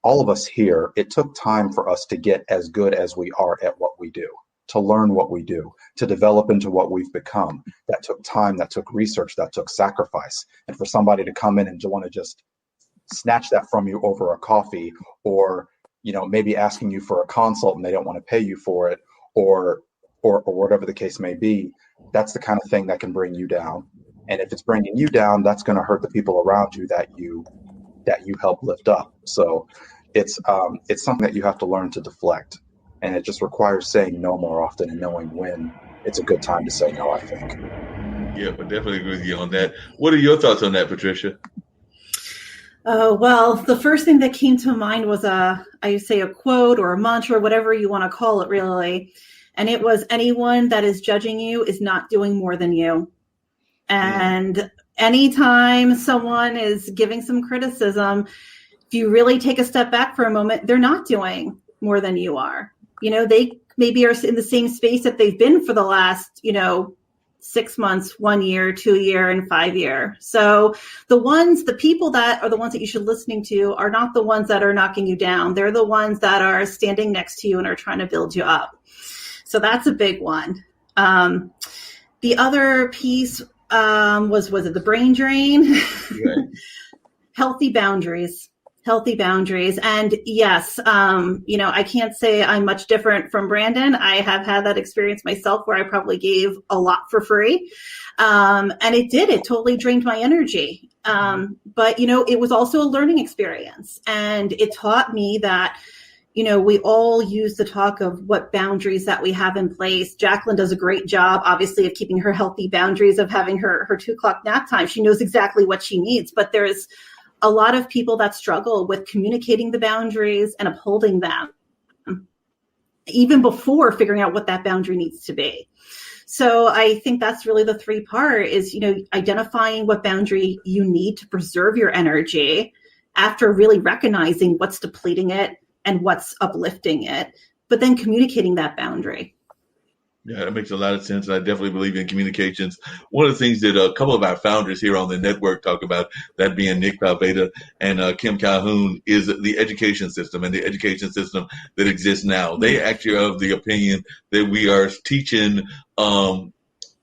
all of us here, it took time for us to get as good as we are at what we do, to learn what we do, to develop into what we've become. That took time, that took research, that took sacrifice. And for somebody to come in and to want to just snatch that from you over a coffee, or, maybe asking you for a consult and they don't want to pay you for it, or whatever the case may be, that's the kind of thing that can bring you down. And if it's bringing you down, that's going to hurt the people around you that you help lift up. So it's something that you have to learn to deflect. And it just requires saying no more often and knowing when it's a good time to say no, I think. Yeah, but definitely agree with you on that. What are your thoughts on that, Patricia? Well, the first thing that came to mind was I say a quote or a mantra, whatever you want to call it, really. And it was, anyone that is judging you is not doing more than you. And anytime someone is giving some criticism, if you really take a step back for a moment, they're not doing more than you are. They maybe are in the same space that they've been for the last, 6 months, 1 year, 2 year, and 5 year. So the people that are the ones that you should be listening to are not the ones that are knocking you down. They're the ones that are standing next to you and are trying to build you up. So that's a big one. The other piece was it the brain drain? Right. Healthy boundaries. And yes, I can't say I'm much different from Brandon. I have had that experience myself where I probably gave a lot for free. And it totally drained my energy. But it was also a learning experience, and it taught me that, we all use the talk of what boundaries that we have in place. Jacqueline does a great job, obviously, of keeping her healthy boundaries, of having her 2:00 nap time. She knows exactly what she needs, but there's a lot of people that struggle with communicating the boundaries and upholding them, even before figuring out what that boundary needs to be. So I think that's really the 3-part is, identifying what boundary you need to preserve your energy after really recognizing what's depleting it and what's uplifting it, but then communicating that boundary. Yeah, that makes a lot of sense. And I definitely believe in communications. One of the things that a couple of our founders here on the network talk about, that being Nick Palveda and Kim Calhoun, is the education system and the education system that exists now. They actually are of the opinion that we are teaching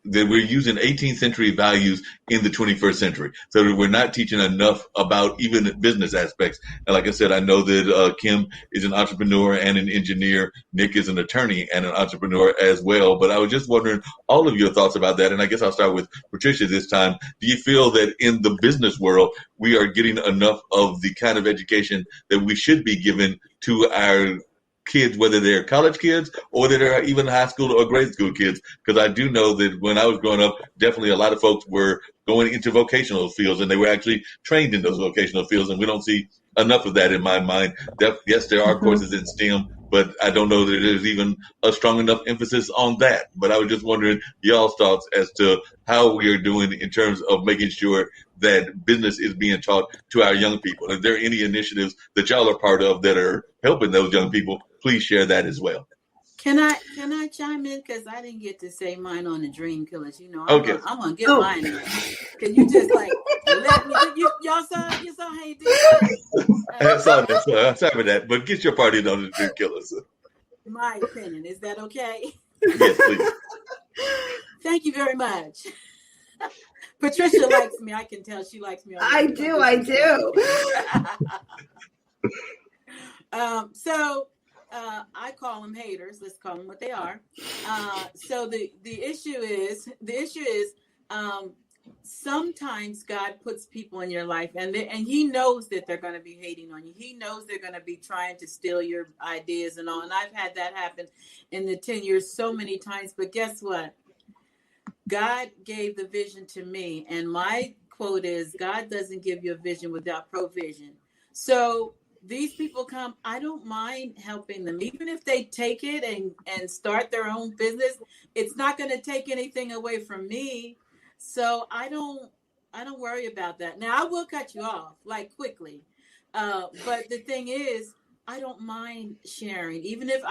that we're using 18th century values in the 21st century. So that we're not teaching enough about even business aspects. And like I said, I know that Kim is an entrepreneur and an engineer. Nick is an attorney and an entrepreneur as well. But I was just wondering all of your thoughts about that. And I guess I'll start with Patricia this time. Do you feel that in the business world, we are getting enough of the kind of education that we should be giving to our kids, whether they're college kids or that are even high school or grade school kids? Because I do know that when I was growing up, definitely a lot of folks were going into vocational fields and they were actually trained in those vocational fields. And we don't see enough of that in my mind. Yes, there are courses in STEM, but I don't know that there's even a strong enough emphasis on that. But I was just wondering y'all's thoughts as to how we are doing in terms of making sure that business is being taught to our young people. If there are any initiatives that y'all are part of that are helping those young people, please share that as well. Can I chime in? Because I didn't get to say mine on the Dream Killers. I'm gonna get mine in. Can you just let me? Y'all saw how you did that? Sorry for that, but get your part in on the Dream Killers. My opinion, is that okay? Yes, please. Thank you very much. Patricia likes me. I can tell she likes me. I do. I call them haters. Let's call them what they are. So the issue is sometimes God puts people in your life and he knows that they're going to be hating on you. He knows they're going to be trying to steal your ideas and all. And I've had that happen in the 10 years so many times. But guess what? God gave the vision to me. And my quote is, God doesn't give you a vision without provision. So these people come, I don't mind helping them. Even if they take it and start their own business, it's not going to take anything away from me. So I don't worry about that. Now I will cut you off quickly. But the thing is, I don't mind sharing, even if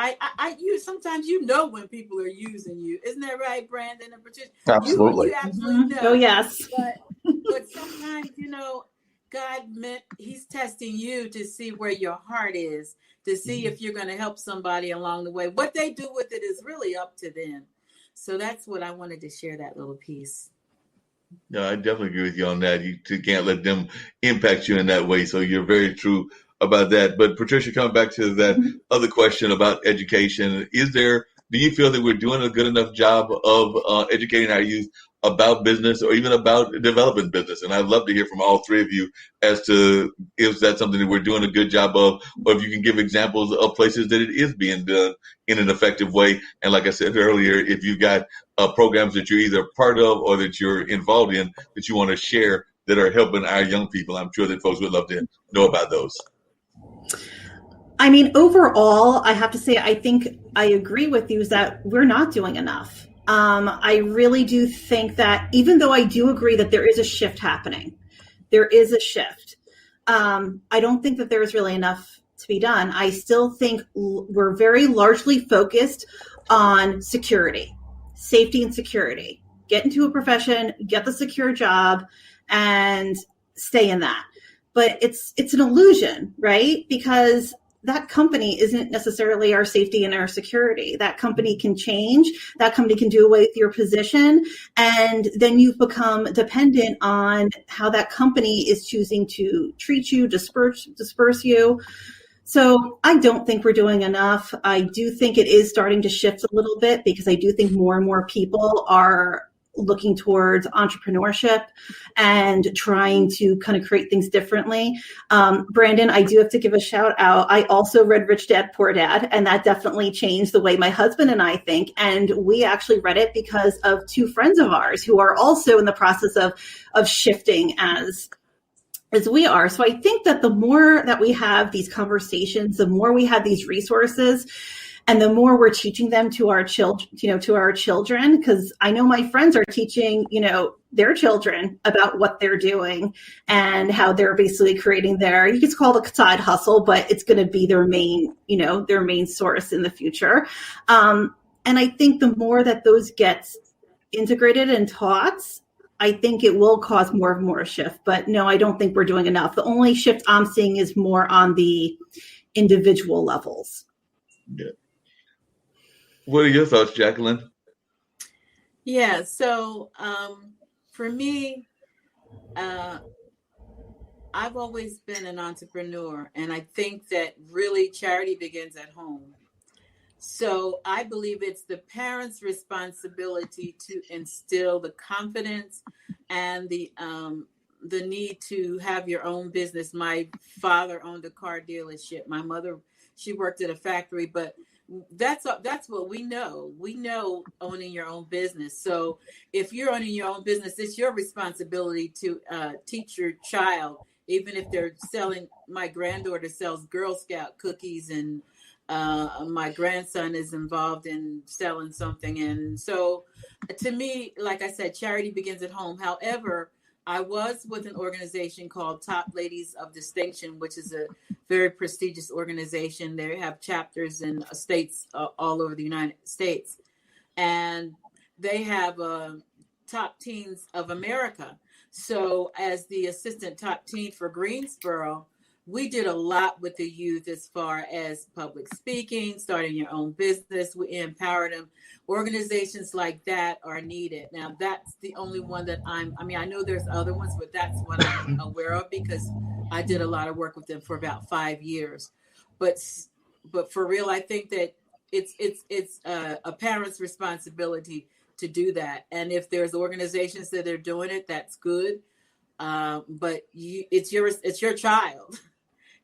you sometimes when people are using you. Isn't that right, Brandon and Patricia? Absolutely. You absolutely know. Oh, yes. But sometimes, God he's testing you to see where your heart is, to see if you're going to help somebody along the way. What they do with it is really up to them. So that's what I wanted to share, that little piece. No, I definitely agree with you on that. You can't let them impact you in that way. So you're very true about that. But Patricia, coming back to that other question about education, do you feel that we're doing a good enough job of educating our youth about business or even about developing business. And I'd love to hear from all three of you as to if that's something that we're doing a good job of, or if you can give examples of places that it is being done in an effective way. And like I said earlier, if you've got programs that you're either part of or that you're involved in that you want to share that are helping our young people, I'm sure that folks would love to know about those. I mean, overall, I have to say, I think I agree with you is that we're not doing enough. I really do think that even though I do agree that there is a shift happening, there is a shift. I don't think that there is really enough to be done. I still think we're very largely focused on security, safety and security. Get into a profession, get the secure job, and stay in that. But it's an illusion, right? Because that company isn't necessarily our safety and our security. That company can change. That company can do away with your position. And then you've become dependent on how that company is choosing to treat you, disperse you. So I don't think we're doing enough. I do think it is starting to shift a little bit because I do think more and more people are looking towards entrepreneurship and trying to kind of create things differently. Brandon, I do have to give a shout out. I also read Rich Dad, Poor Dad, and that definitely changed the way my husband and I think. And we actually read it because of two friends of ours who are also in the process of shifting as we are. So I think that the more that we have these conversations, the more we have these resources, and the more we're teaching them to our children, because I know my friends are teaching, their children about what they're doing and how they're basically creating you could call it a side hustle, but it's going to be their main source in the future. And I think the more that those get integrated and taught, I think it will cause more and more shift. But no, I don't think we're doing enough. The only shift I'm seeing is more on the individual levels. Yeah. What are your thoughts, Jacqueline? Yeah, so for me, I've always been an entrepreneur, and I think that really charity begins at home. So I believe it's the parents' responsibility to instill the confidence and the need to have your own business. My father owned a car dealership. My mother, she worked at a factory, but that's what we know. We know owning your own business. So if you're owning your own business, it's your responsibility to teach your child, even if they're selling. My granddaughter sells Girl Scout cookies, and my grandson is involved in selling something. And so to me, like I said, charity begins at home. However, I was with an organization called Top Ladies of Distinction, which is a very prestigious organization. They have chapters in states all over the United States. And they have Top Teens of America. So as the assistant top teen for Greensboro, we did a lot with the youth as far as public speaking, starting your own business. We empowered them. Organizations like that are needed. Now, that's the only one that I know there's other ones, but that's what I'm aware of because I did a lot of work with them for about 5 years. But for real, I think that it's a parent's responsibility to do that. And if there's organizations that are doing it, that's good. But it's your child.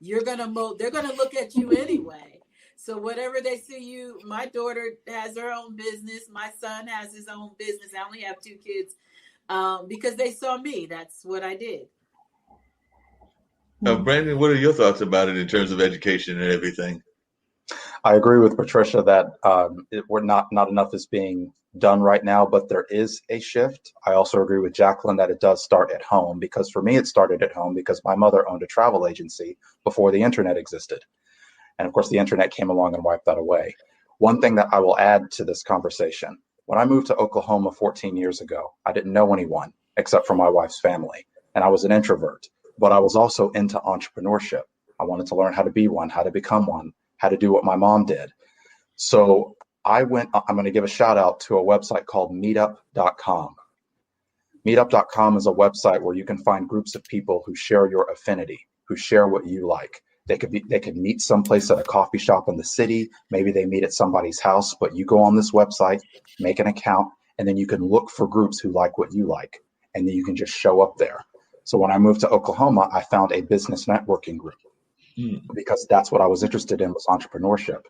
They're gonna look at you anyway. So whatever they see you, my daughter has her own business. My son has his own business. I only have 2 kids because they saw me. That's what I did. Brandon, what are your thoughts about it in terms of education and everything? I agree with Patricia that we're not enough is being done right now, but there is a shift. I also agree with Jacqueline that it does start at home, because for me, it started at home because my mother owned a travel agency before the internet existed. And of course, the internet came along and wiped that away. One thing that I will add to this conversation, when I moved to Oklahoma 14 years ago, I didn't know anyone except for my wife's family. And I was an introvert, but I was also into entrepreneurship. I wanted to learn how to be one, how to become one, how to do what my mom did. So I'm going to give a shout out to a website called meetup.com. Meetup.com is a website where you can find groups of people who share your affinity, who share what you like. They could meet someplace at a coffee shop in the city. Maybe they meet at somebody's house, but you go on this website, make an account, And then you can look for groups who like what you like, and then you can just show up there. So when I moved to Oklahoma, I found a business networking group because that's what I was interested in, was entrepreneurship.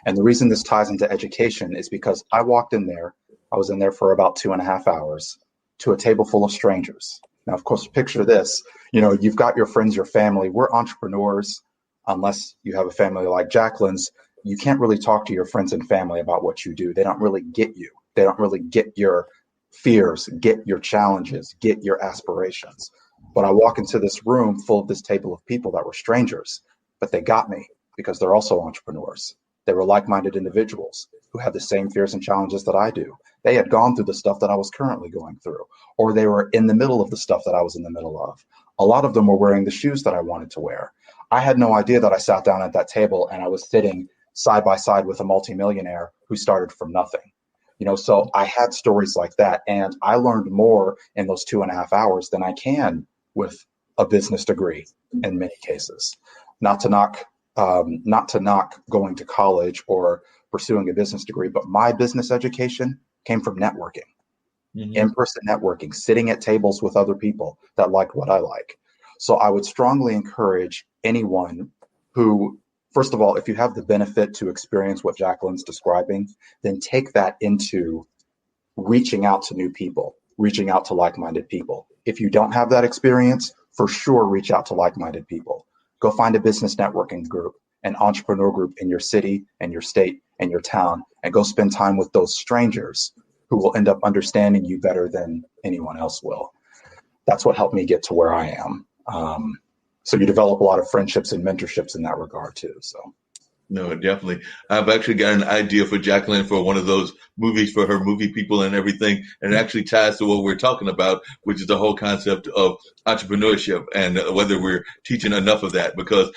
And the reason this ties into education is because I walked in there, I was in there for about 2.5 hours, to a table full of strangers. Now, of course, picture this, you've got your friends, your family. We're entrepreneurs. Unless you have a family like Jacqueline's, you can't really talk to your friends and family about what you do. They don't really get you. They don't really get your fears, get your challenges, get your aspirations. But I walk into this room full of this table of people that were strangers, but they got me because they're also entrepreneurs. They were like-minded individuals who had the same fears and challenges that I do. They had gone through the stuff that I was currently going through, or they were in the middle of the stuff that I was in the middle of. A lot of them were wearing the shoes that I wanted to wear. I had no idea that I sat down at that table and I was sitting side by side with a multimillionaire who started from nothing. So I had stories like that, and I learned more in those 2.5 hours than I can with a business degree in many cases. Not to knock going to college or pursuing a business degree, but my business education came from networking, in-person networking, sitting at tables with other people that like what I like. So I would strongly encourage anyone who, first of all, if you have the benefit to experience what Jacqueline's describing, then take that into reaching out to new people, reaching out to like-minded people. If you don't have that experience, for sure, reach out to like-minded people. Go find a business networking group, an entrepreneur group in your city and your state and your town, and go spend time with those strangers who will end up understanding you better than anyone else will. That's what helped me get to where I am. So you develop a lot of friendships and mentorships in that regard too. So. No, definitely. I've actually got an idea for Jacqueline for one of those movies for her movie people and everything. And it actually ties to what we're talking about, which is the whole concept of entrepreneurship and whether we're teaching enough of that. Because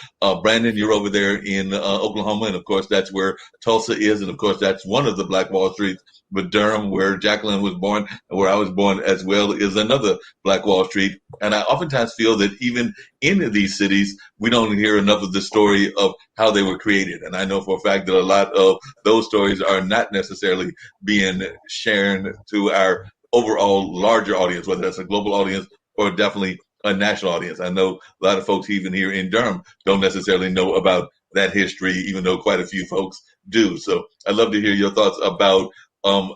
Brandon, you're over there in Oklahoma. And of course, that's where Tulsa is. And of course, that's one of the Black Wall Streets. But Durham, where Jacqueline was born and where I was born as well, is another Black Wall Street. And I oftentimes feel that even in these cities, we don't hear enough of the story of how they were created. And I know for a fact that a lot of those stories are not necessarily being shared to our overall larger audience, whether that's a global audience or definitely a national audience. I know a lot of folks even here in Durham don't necessarily know about that history, even though quite a few folks do. So I'd love to hear your thoughts about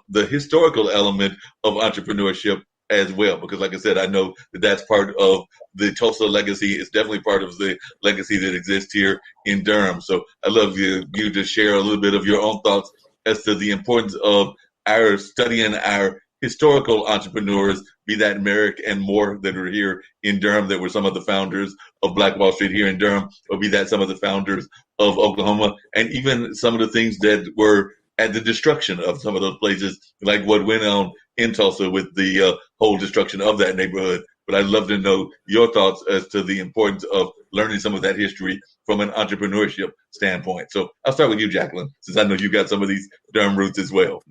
the historical element of entrepreneurship as well, because like I said, I know that that's part of the Tulsa legacy. It's definitely part of the legacy that exists here in Durham. So I'd love you to share a little bit of your own thoughts as to the importance of our studying our historical entrepreneurs, be that Merrick and Moore that are here in Durham, that were some of the founders of Black Wall Street here in Durham, or be that some of the founders of Oklahoma, and even some of the things that were at the destruction of some of those places, like what went on in Tulsa with the whole destruction of that neighborhood. But I'd love to know your thoughts as to the importance of learning some of that history from an entrepreneurship standpoint. So I'll start with you, Jacqueline, since I know you got some of these Durham roots as well.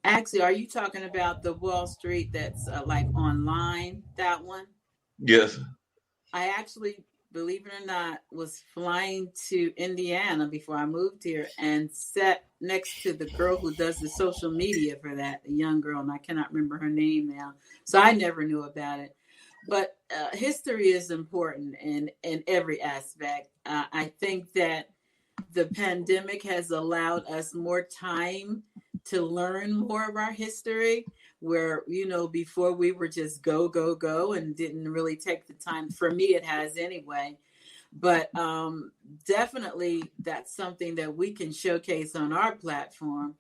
Actually, are you talking about the Wall Street that's like online, that one? Yes. I actually, believe it or not, was flying to Indiana before I moved here and sat next to the girl who does the social media for that, the young girl, and I cannot remember her name now. So I never knew about it. But history is important in every aspect. I think that the pandemic has allowed us more time to learn more of our history, where, before we were just go, go, go and didn't really take the time. For me, it has anyway. But definitely that's something that we can showcase on our platform,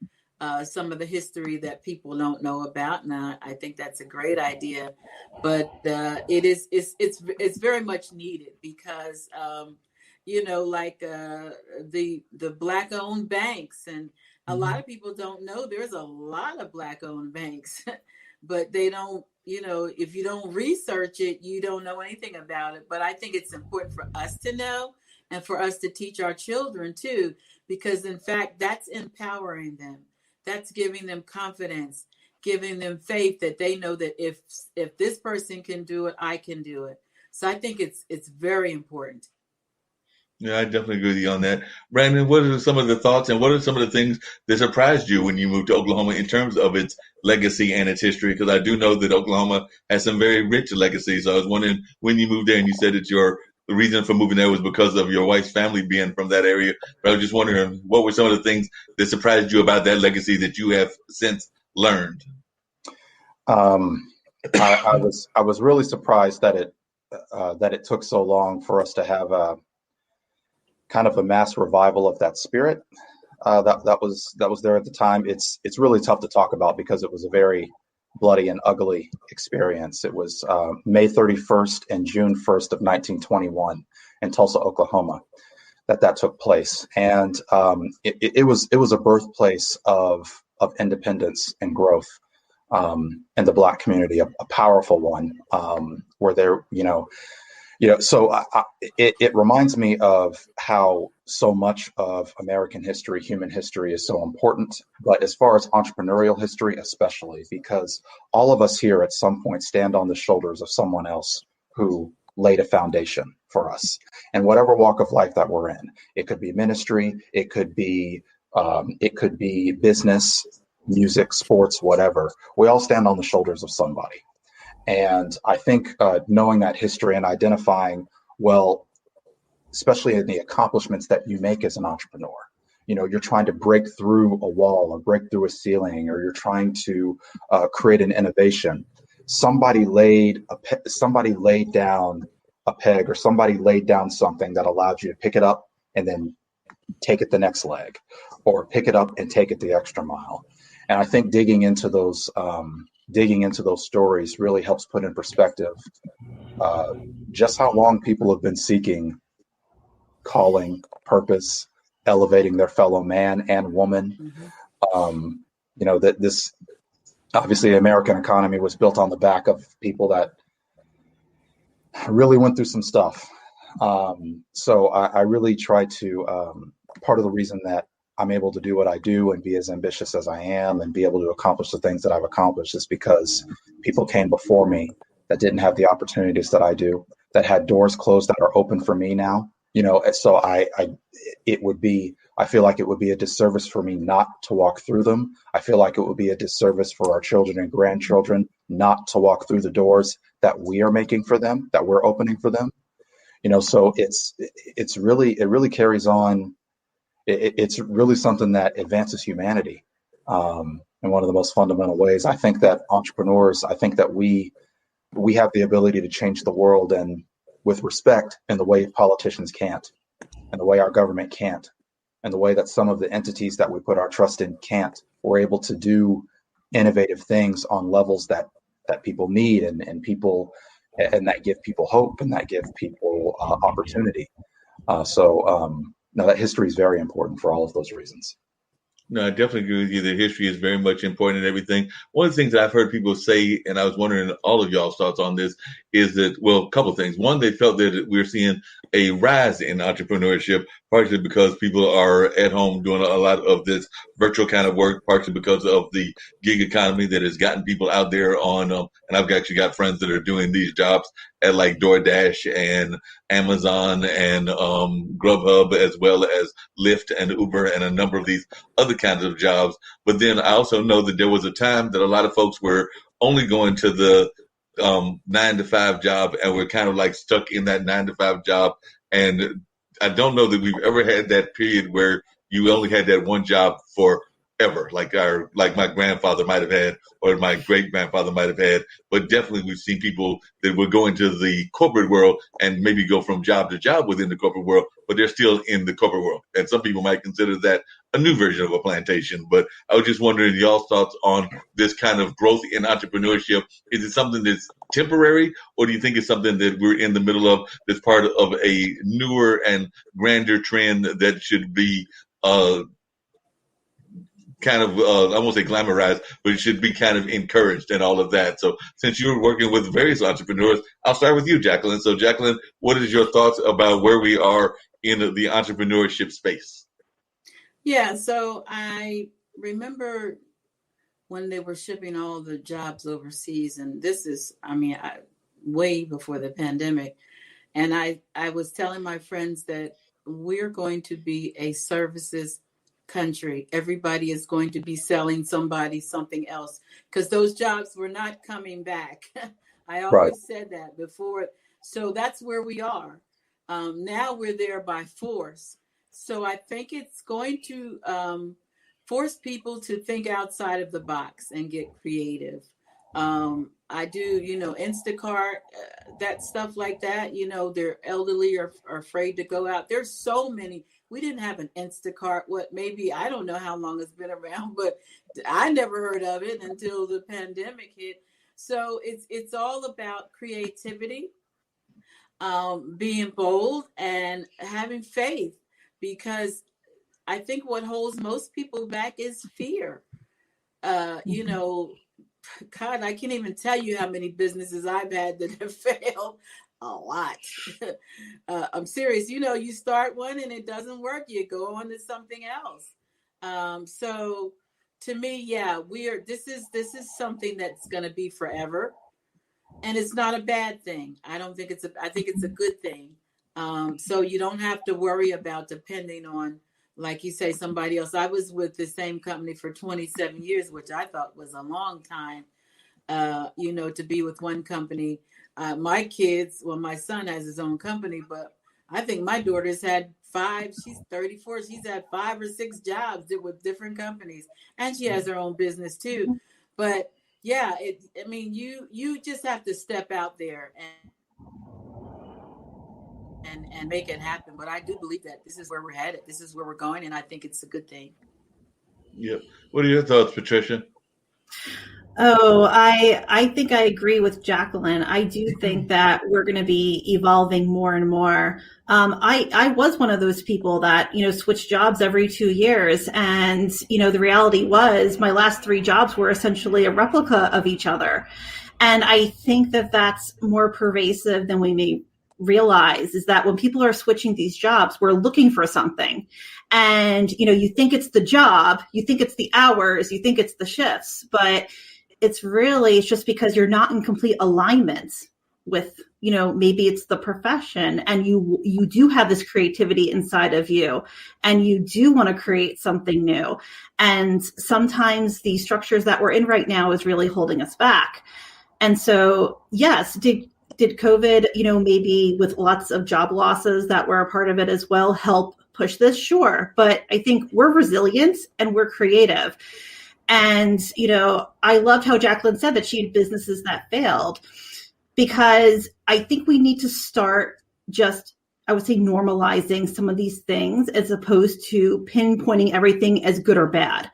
some of the history that people don't know about. And I think that's a great idea. But it's very much needed because, like the Black-owned banks, and a lot of people don't know there's a lot of Black-owned banks, but they don't, if you don't research it, you don't know anything about it. But I think it's important for us to know and for us to teach our children too, because in fact, that's empowering them. That's giving them confidence, giving them faith that they know that if this person can do it, I can do it. So I think it's very important. Yeah, I definitely agree with you on that. Brandon, what are some of the thoughts and what are some of the things that surprised you when you moved to Oklahoma in terms of its legacy and its history? Because I do know that Oklahoma has some very rich legacy. So I was wondering when you moved there and you said that the reason for moving there was because of your wife's family being from that area. But I was just wondering what were some of the things that surprised you about that legacy that you have since learned? Um, I was really surprised that it took so long for us to have a kind of a mass revival of that spirit that was there at the time. It's really tough to talk about because it was a very bloody and ugly experience. It was May 31st and June 1st of 1921 in Tulsa, Oklahoma, that took place, and it was a birthplace of independence and growth in the Black community, a powerful one, where there, so it reminds me of how so much of American history, human history, is so important. But as far as entrepreneurial history, especially, because all of us here at some point stand on the shoulders of someone else who laid a foundation for us. And whatever walk of life that we're in, it could be ministry, it could be business, music, sports, whatever. We all stand on the shoulders of somebody. And I think knowing that history and identifying, well, especially in the accomplishments that you make as an entrepreneur, you're trying to break through a wall or break through a ceiling, or you're trying to create an innovation. Somebody laid down a peg, or somebody laid down something that allowed you to pick it up and then take it the next leg, or pick it up and take it the extra mile. And I think digging into those stories really helps put in perspective just how long people have been seeking calling, purpose, elevating their fellow man and woman. Mm-hmm. That this, obviously, the American economy was built on the back of people that really went through some stuff. So I really try to, part of the reason that I'm able to do what I do and be as ambitious as I am and be able to accomplish the things that I've accomplished is because people came before me that didn't have the opportunities that I do, that had doors closed that are open for me now. So I feel like it would be a disservice for me not to walk through them. I feel like it would be a disservice for our children and grandchildren not to walk through the doors that we are making for them, that we're opening for them. So it really carries on. It's really something that advances humanity in one of the most fundamental ways. I think that entrepreneurs, we have the ability to change the world, and with respect, in the way politicians can't, and the way our government can't, and the way that some of the entities that we put our trust in can't. We're able to do innovative things on levels that people need, and that give people hope, and that give people opportunity. No, that history is very important for all of those reasons. No, I definitely agree with you that history is very much important and everything. One of the things that I've heard people say, and I was wondering all of y'all's thoughts on this, is that, well, a couple of things. One, they felt that we're seeing a rise in entrepreneurship, partially because people are at home doing a lot of this virtual kind of work, partially because of the gig economy that has gotten people out there on, and I've actually got friends that are doing these jobs at like DoorDash and Amazon and Grubhub, as well as Lyft and Uber and a number of these other kinds of jobs. But then I also know that there was a time that a lot of folks were only going to the 9-to-5 job, and we're kind of like stuck in that 9-to-5 job. And I don't know that we've ever had that period where you only had that one job forever, like my grandfather might have had, or my great grandfather might have had. But definitely we've seen people that would go into the corporate world and maybe go from job to job within the corporate world, but they're still in the corporate world. And some people might consider that a new version of a plantation. But I was just wondering y'all's thoughts on this kind of growth in entrepreneurship. Is it something that's temporary, or do you think it's something that we're in the middle of that's part of a newer and grander trend that should be kind of, I won't say glamorized, but it should be kind of encouraged and all of that? So since you're working with various entrepreneurs, I'll start with you, Jacqueline. So Jacqueline, what is your thoughts about where we are in the entrepreneurship space? Yeah, so I remember when they were shipping all the jobs overseas, and this is, way before the pandemic. And I was telling my friends that we're going to be a services country. Everybody is going to be selling somebody something else because those jobs were not coming back. I always said that before. So that's where we are. Now we're there by force. So I think it's going to force people to think outside of the box and get creative. I do, Instacart, that stuff like that, they're elderly or afraid to go out. There's so many. We didn't have an Instacart. I don't know how long it's been around, but I never heard of it until the pandemic hit. So it's all about creativity, being bold and having faith, because I think what holds most people back is fear. God, I can't even tell you how many businesses I've had that have failed. A lot. I'm serious. You start one and it doesn't work. You go on to something else. So to me, yeah, this is something that's going to be forever. And it's not a bad thing. I think it's a good thing. So you don't have to worry about depending on, like you say, somebody else. I was with the same company for 27 years, which I thought was a long time, to be with one company. My kids, my son has his own company, but I think my daughter's had 5, she's 34. She's had 5 or 6 jobs with different companies, and she has her own business too. But yeah, you just have to step out there and make it happen. But I do believe that this is where we're headed. This is where we're going. And I think it's a good thing. Yep. What are your thoughts, Patricia? Oh, I think I agree with Jacqueline. I do think that we're going to be evolving more and more. I was one of those people that, switched jobs every 2 years. And, the reality was my last 3 jobs were essentially a replica of each other. And I think that that's more pervasive than we may realize, is that when people are switching these jobs, we're looking for something. And, you think it's the job, you think it's the hours, you think it's the shifts, but it's just because you're not in complete alignment with, maybe it's the profession, and you do have this creativity inside of you and you do want to create something new. And sometimes the structures that we're in right now is really holding us back. And so, yes, did COVID, maybe with lots of job losses that were a part of it as well, help push this? Sure. But I think we're resilient and we're creative. And, I loved how Jacqueline said that she had businesses that failed, because I think we need to start I would say, normalizing some of these things as opposed to pinpointing everything as good or bad.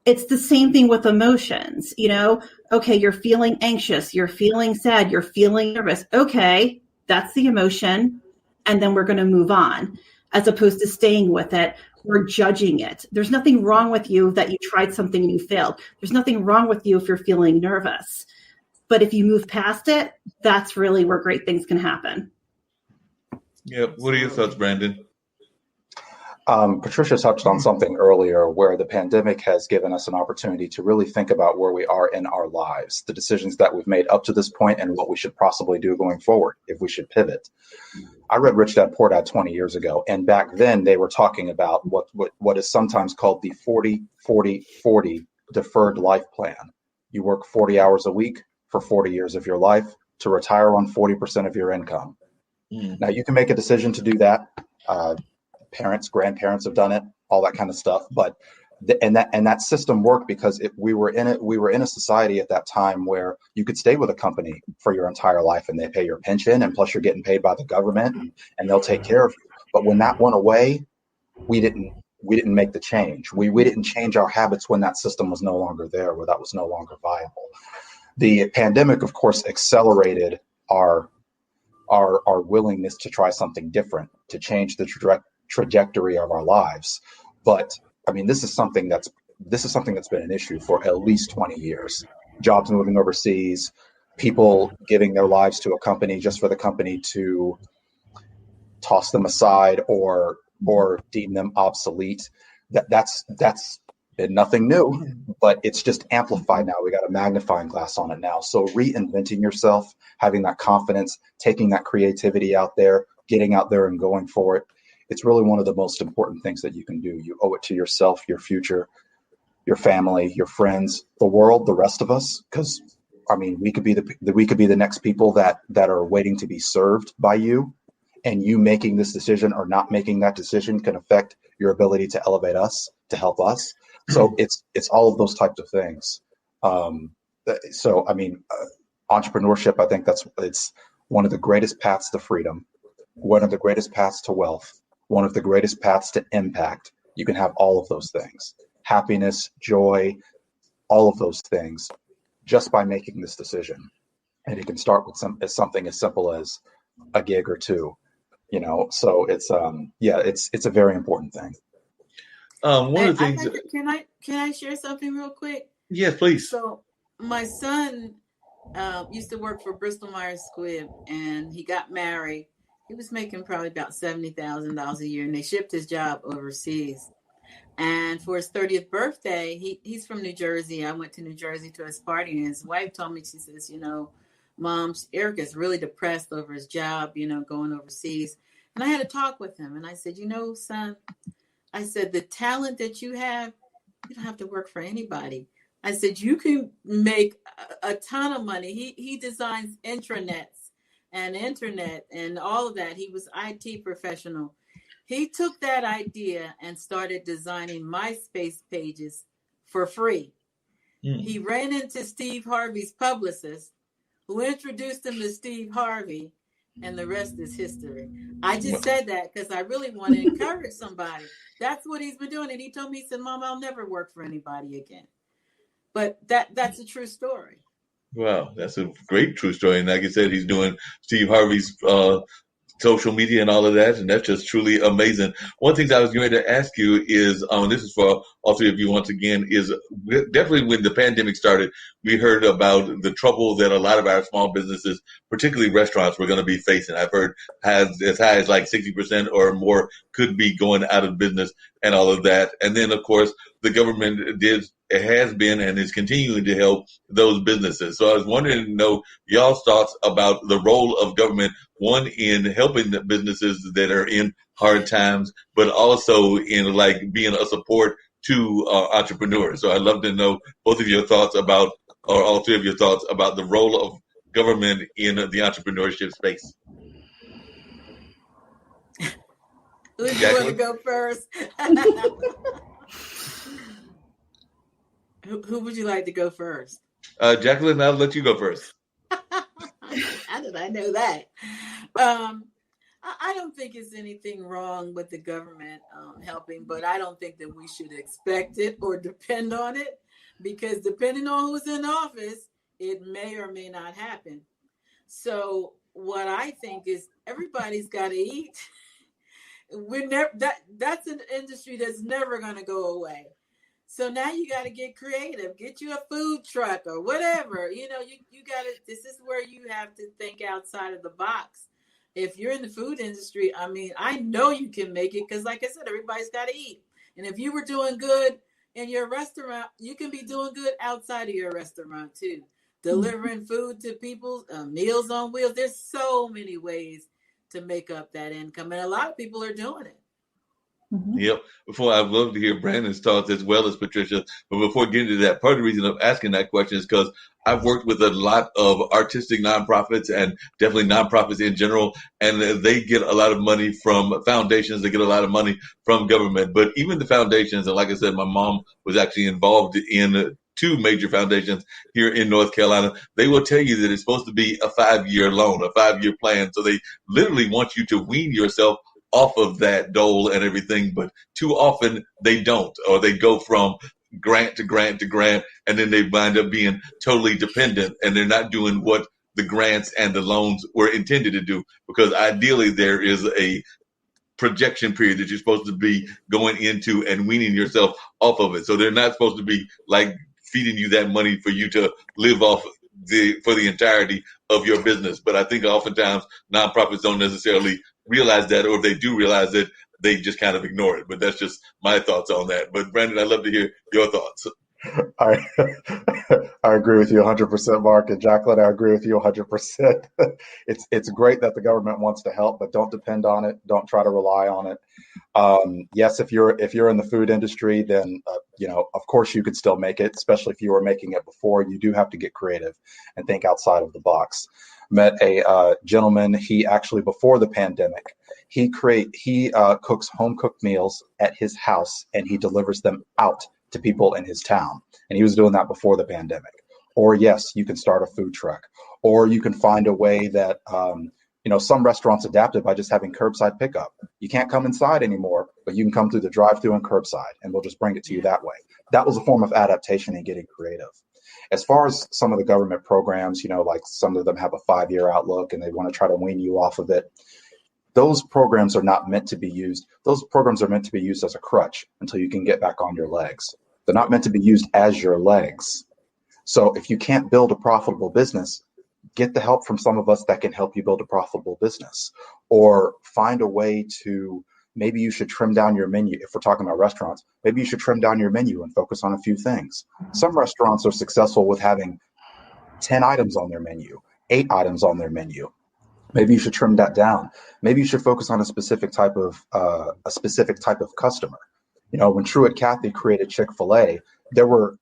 It's the same thing with emotions, okay, you're feeling anxious, you're feeling sad, you're feeling nervous. Okay, that's the emotion. And then we're going to move on, as opposed to staying with it. We're judging it. There's nothing wrong with you that you tried something and you failed. There's nothing wrong with you if you're feeling nervous. But if you move past it, that's really where great things can happen. Yeah. What are your thoughts, Brandon? Patricia touched on something earlier where the pandemic has given us an opportunity to really think about where we are in our lives, the decisions that we've made up to this point, and what we should possibly do going forward, if we should pivot. I read Rich Dad Poor Dad 20 years ago, and back then they were talking about what is sometimes called the 40-40-40 deferred life plan. You work 40 hours a week for 40 years of your life to retire on 40% of your income. Now, you can make a decision to do that. Parents, grandparents have done it, all that kind of stuff. But that system worked because we were in a society at that time where you could stay with a company for your entire life and they pay your pension, and plus you're getting paid by the government and they'll take care of you. But when that went away, we didn't make the change. We didn't change our habits when that system was no longer there, where that was no longer viable. The pandemic, of course, accelerated our willingness to try something different, to change the trajectory of our lives. But I mean, this is something that's been an issue for at least 20 years. Jobs moving overseas, people giving their lives to a company just for the company to toss them aside or deem them obsolete. That's been nothing new, but it's just amplified now. We got a magnifying glass on it now. So reinventing yourself, having that confidence, taking that creativity out there, getting out there and going for it it's really one of the most important things that you can do. You owe it to yourself, your future, your family, your friends, the world, the rest of us. Because I mean, we could be the next people that are waiting to be served by you, and you making this decision or not making that decision can affect your ability to elevate us, to help us. So it's all of those types of things. So I mean, entrepreneurship, I think it's one of the greatest paths to freedom, one of the greatest paths to wealth, one of the greatest paths to impact. You can have all of those things, happiness, joy, all of those things, just by making this decision. And it can start with something as simple as a gig or two, you know. So it's it's a very important thing. One of the things. Can I share something real quick? Yes, please. So my son used to work for Bristol Myers Squibb, and he got married. He was making probably about $70,000 a year, and they shipped his job overseas. And for his 30th birthday, he's from New Jersey. I went to New Jersey to his party, and his wife told me, she says, you know, Mom, Eric is really depressed over his job, you know, going overseas. And I had a talk with him, and I said, you know, son, I said, the talent that you have, you don't have to work for anybody. I said, you can make a ton of money. He designs intranets and internet and all of that. He was IT professional. He took that idea and started designing MySpace pages for free. He ran into Steve Harvey's publicist, who introduced him to Steve Harvey, and the rest is history. I just said that because I really want to encourage somebody. That's what he's been doing. And he told me, he said, Mom, I'll never work for anybody again. But that's a true story. Wow, that's a great true story. And like I said, he's doing Steve Harvey's social media and all of that, and that's just truly amazing. One thing I was going to ask you is, this is for all three of you once again, is definitely when the pandemic started, we heard about the trouble that a lot of our small businesses, particularly restaurants, were going to be facing. I've heard as high as like 60% or more could be going out of business and all of that. And then, of course, the government has been and is continuing to help those businesses. So I was wondering to know y'all's thoughts about the role of government, one, in helping the businesses that are in hard times, but also in like being a support to entrepreneurs. So I'd love to know both of your thoughts about, or all three of your thoughts about the role of government in the entrepreneurship space. Who do you want to go first? Who would you like to go first? Jacqueline, I'll let you go first. How did I know that? I don't think it's anything wrong with the government helping, but I don't think that we should expect it or depend on it, because depending on who's in office, it may or may not happen. So what I think is everybody's got to eat. That's an industry that's never going to go away. So now you got to get creative, get you a food truck or whatever. You know, you got to, this is where you have to think outside of the box. If you're in the food industry, I mean, I know you can make it because, like I said, everybody's got to eat. And if you were doing good in your restaurant, you can be doing good outside of your restaurant too. Delivering food to people, Meals on Wheels. There's so many ways to make up that income. And a lot of people are doing it. Mm-hmm. Yep. Before, I'd love to hear Brandon's thoughts as well as Patricia. But before getting to that, part of the reason of asking that question is because I've worked with a lot of artistic nonprofits and definitely nonprofits in general, and they get a lot of money from foundations. They get a lot of money from government. But even the foundations, and like I said, my mom was actually involved in two major foundations here in North Carolina. They will tell you that it's supposed to be a 5-year loan, a 5-year plan. So they literally want you to wean yourself off of that dole and everything, but too often they don't, or they go from grant to grant to grant, and then they wind up being totally dependent, and they're not doing what the grants and the loans were intended to do, because ideally there is a projection period that you're supposed to be going into and weaning yourself off of it. So they're not supposed to be like feeding you that money for you to live off for the entirety of your business. But I think oftentimes nonprofits don't necessarily realize that, or if they do realize it, they just kind of ignore it. But that's just my thoughts on that. But Brandon, I'd love to hear your thoughts. I I agree with you 100%, Mark, and Jacqueline. I agree with you 100%. It's great that the government wants to help, but don't depend on it. Don't try to rely on it. Yes, if you're in the food industry, then of course you could still make it, especially if you were making it before. You do have to get creative and think outside of the box. Met a gentleman. He actually, before the pandemic, he cooks home cooked meals at his house and he delivers them out to people in his town. And he was doing that before the pandemic. Or yes, you can start a food truck, or you can find a way that some restaurants adapted by just having curbside pickup. You can't come inside anymore, but you can come through the drive-through and curbside, and we'll just bring it to you that way. That was a form of adaptation and getting creative. As far as some of the government programs, like some of them have a 5-year outlook and they want to try to wean you off of it. Those programs are not meant to be used. Those programs are meant to be used as a crutch until you can get back on your legs. They're not meant to be used as your legs. So if you can't build a profitable business, get the help from some of us that can help you build a profitable business, or find a way to, maybe you should trim down your menu. If we're talking about restaurants, maybe you should trim down your menu and focus on a few things. Some restaurants are successful with having 10 items on their menu, 8 items on their menu. Maybe you should trim that down. Maybe you should focus on a specific type of customer. When Truett Cathy created Chick-fil-A, there were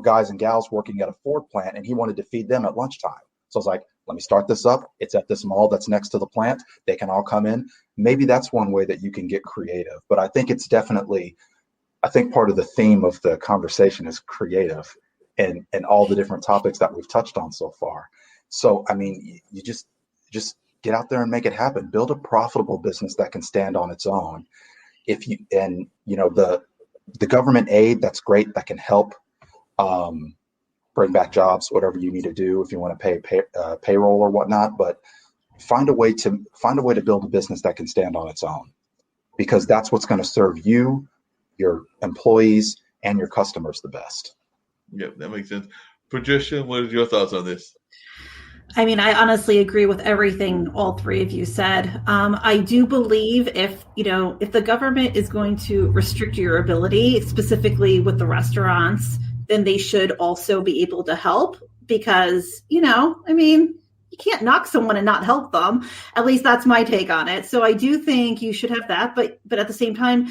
guys and gals working at a Ford plant, and he wanted to feed them at lunchtime. So I was like, let me start this up. It's at this mall that's next to the plant. They can all come in. Maybe that's one way that you can get creative. But I think part of the theme of the conversation is creative, and all the different topics that we've touched on so far. So, I mean, you just get out there and make it happen. Build a profitable business that can stand on its own. The government aid, that's great. That can help bring back jobs, whatever you need to do if you want to pay payroll or whatnot. But find a way to build a business that can stand on its own, because that's what's going to serve you, your employees, and your customers the best. Yeah, that makes sense. Patricia, what are your thoughts on this? I mean, I honestly agree with everything all three of you said. I do believe if the government is going to restrict your ability, specifically with the restaurants, then they should also be able to help, because, you can't knock someone and not help them. At least that's my take on it. So I do think you should have that, but at the same time,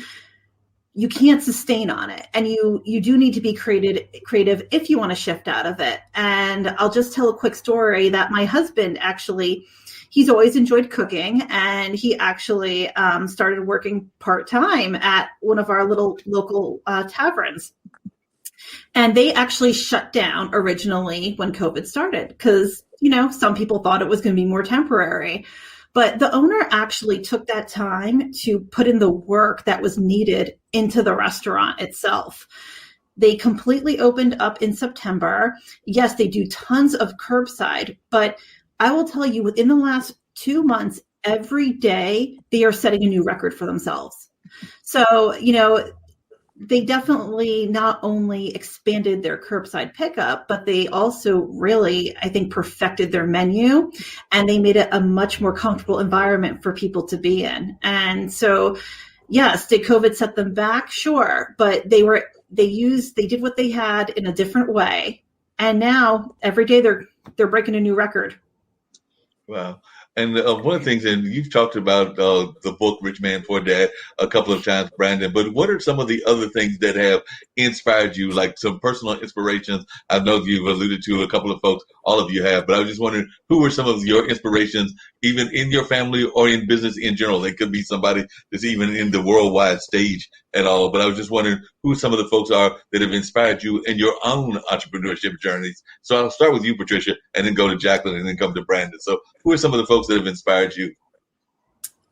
you can't sustain on it. And you do need to be creative if you want to shift out of it. And I'll just tell a quick story that my husband actually, he's always enjoyed cooking, and he actually started working part-time at one of our little local taverns. And they actually shut down originally when COVID started because, some people thought it was going to be more temporary. But the owner actually took that time to put in the work that was needed into the restaurant itself. They completely opened up in September. Yes, they do tons of curbside, but I will tell you, within the last 2 months, every day, they are setting a new record for themselves. So, they definitely not only expanded their curbside pickup, but they also really, I think, perfected their menu, and they made it a much more comfortable environment for people to be in. And so, yes, did COVID set them back? Sure. But they did what they had in a different way. And now every day they're breaking a new record. Wow. And one of the things, and you've talked about the book Rich Man, Poor Dad a couple of times, Brandon, but what are some of the other things that have inspired you, like some personal inspirations? I know you've alluded to a couple of folks, all of you have, but I was just wondering, who were some of your inspirations, even in your family or in business in general? It could be somebody that's even in the worldwide stage at all, but I was just wondering who some of the folks are that have inspired you in your own entrepreneurship journeys. So I'll start with you, Patricia, and then go to Jacqueline, and then come to Brandon. So who are some of the folks that have inspired you?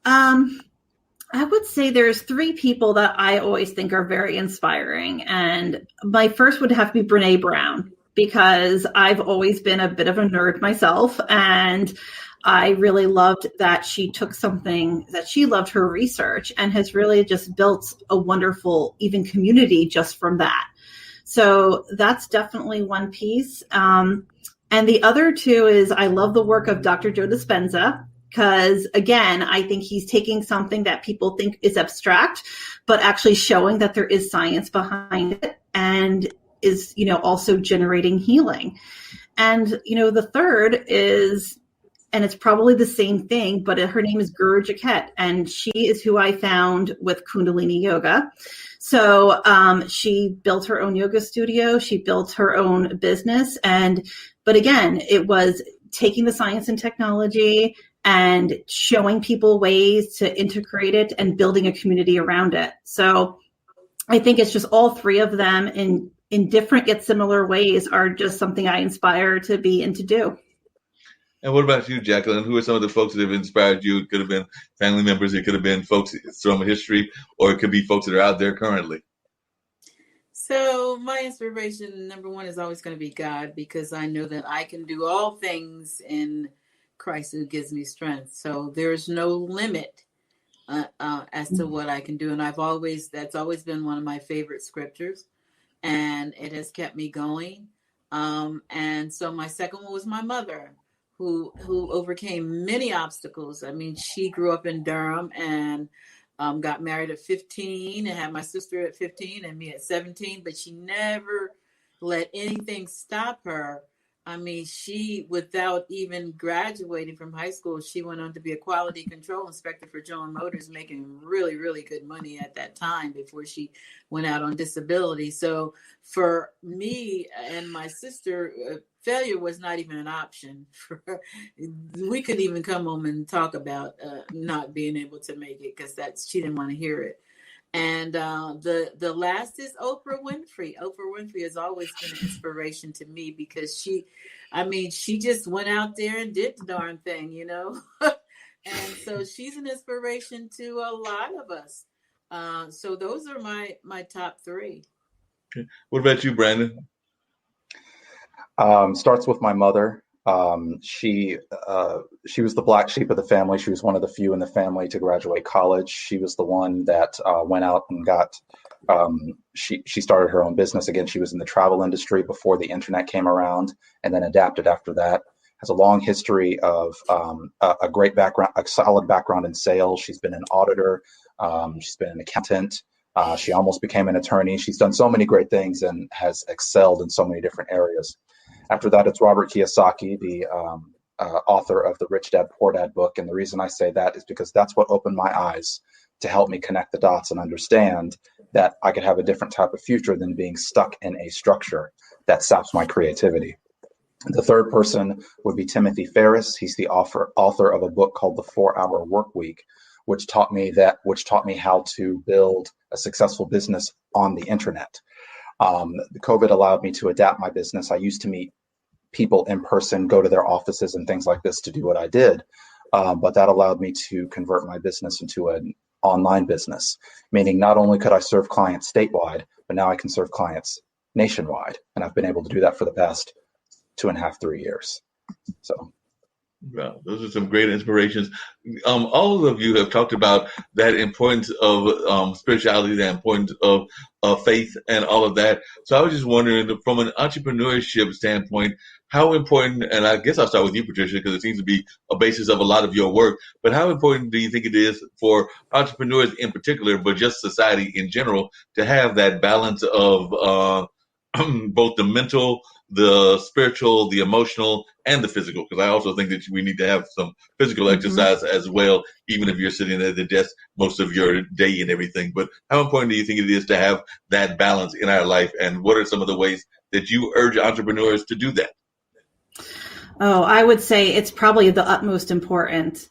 I would say there's 3 people that I always think are very inspiring. And my first would have to be Brene Brown, because I've always been a bit of a nerd myself. And I really loved that she took something that she loved, her research, and has really just built a wonderful, even community just from that. So that's definitely one piece. And the other 2 is I love the work of Dr. Joe Dispenza, because, again, I think he's taking something that people think is abstract, but actually showing that there is science behind it. And is, also generating healing. And, the third is, and it's probably the same thing, but her name is Guru Jaquette, and she is who I found with Kundalini Yoga. So she built her own yoga studio. She built her own business. But again, it was taking the science and technology and showing people ways to integrate it and building a community around it. So I think it's just all three of them in different yet similar ways are just something I inspire to be and to do. And what about you, Jacqueline? Who are some of the folks that have inspired you? It could have been family members. It could have been folks from history, or it could be folks that are out there currently. So my inspiration, number one, is always going to be God, because I know that I can do all things in Christ who gives me strength. So there's no limit as to what I can do. And that's always been one of my favorite scriptures, and it has kept me going. And so my second one was my mother, who overcame many obstacles. I mean, she grew up in Durham and got married at 15 and had my sister at 15 and me at 17, but she never let anything stop her. I mean, she, without even graduating from high school, she went on to be a quality control inspector for General Motors, making really, really good money at that time before she went out on disability. So for me and my sister, failure was not even an option. We couldn't even come home and talk about not being able to make it, because she didn't want to hear it. And the last is Oprah Winfrey. Oprah Winfrey has always been an inspiration to me, because she just went out there and did the darn thing, And so she's an inspiration to a lot of us. So those are my top three. Okay. What about you, Brandon? Starts with my mother. She was the black sheep of the family. She was one of the few in the family to graduate college. She was the one that went out and got, she started her own business. Again, she was in the travel industry before the internet came around, and then adapted after that. Has a long history of a great background, a solid background in sales. She's been an auditor. She's been an accountant. She almost became an attorney. She's done so many great things and has excelled in so many different areas. After that, it's Robert Kiyosaki, the author of the Rich Dad, Poor Dad book. And the reason I say that is because that's what opened my eyes to help me connect the dots and understand that I could have a different type of future than being stuck in a structure that saps my creativity. The third person would be Timothy Ferriss. He's the author of a book called The 4-Hour Workweek, which taught me how to build a successful business on the internet. COVID allowed me to adapt my business. I used to meet people in person, go to their offices and things like this to do what I did. But that allowed me to convert my business into an online business, meaning not only could I serve clients statewide, but now I can serve clients nationwide. And I've been able to do that for the past 2.5, 3 years. So. Wow, those are some great inspirations. All of you have talked about that importance of spirituality, the importance of faith, and all of that. So I was just wondering, from an entrepreneurship standpoint, how important, and I guess I'll start with you, Patricia, because it seems to be a basis of a lot of your work, but how important do you think it is for entrepreneurs in particular, but just society in general, to have that balance of both the mental, the spiritual, the emotional, and the physical? Because I also think that we need to have some physical exercise as well, even if you're sitting at the desk most of your day and everything. But how important do you think it is to have that balance in our life? And what are some of the ways that you urge entrepreneurs to do that? Oh, I would say it's probably the utmost important.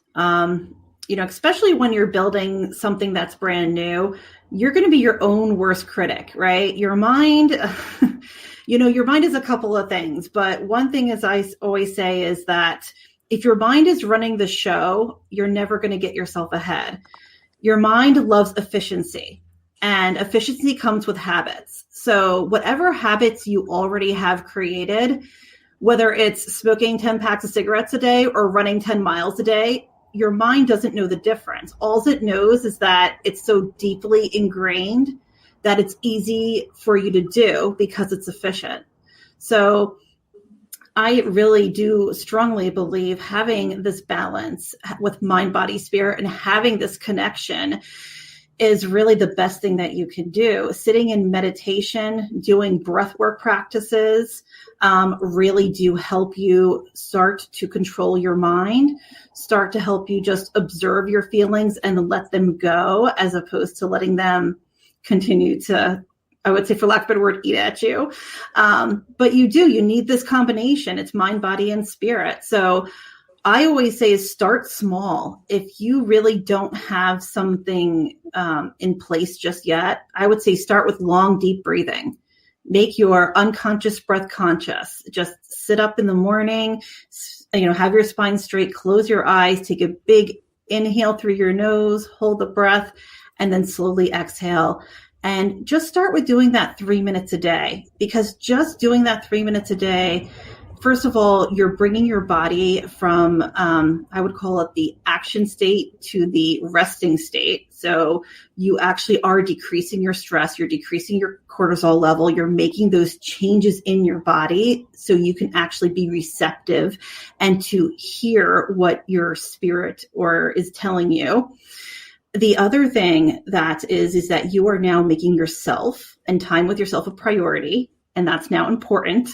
Especially when you're building something that's brand new, you're going to be your own worst critic, right? Your mind, your mind is a couple of things, but one thing, as I always say, is that if your mind is running the show, you're never going to get yourself ahead. Your mind loves efficiency, and efficiency comes with habits. So whatever habits you already have created, whether it's smoking 10 packs of cigarettes a day or running 10 miles a day, your mind doesn't know the difference. All it knows is that it's so deeply ingrained that it's easy for you to do because it's efficient. So I really do strongly believe having this balance with mind, body, spirit, and having this connection is really the best thing that you can do. Sitting in meditation, doing breath work practices really do help you start to control your mind, start to help you just observe your feelings and let them go, as opposed to letting them continue to, I would say, for lack of a better word, eat at you. But you need this combination. It's mind, body, and spirit. So I always say is start small. If you really don't have something in place just yet, I would say start with long, deep breathing. Make your unconscious breath conscious. Just sit up in the morning, have your spine straight, close your eyes, take a big inhale through your nose, hold the breath, and then slowly exhale. And just start with doing that 3 minutes a day, because just doing that 3 minutes a day, first of all, you're bringing your body from, I would call it the action state to the resting state. So you actually are decreasing your stress, you're decreasing your cortisol level, you're making those changes in your body so you can actually be receptive and to hear what your spirit is telling you. The other thing that is that you are now making yourself and time with yourself a priority, and that's now important.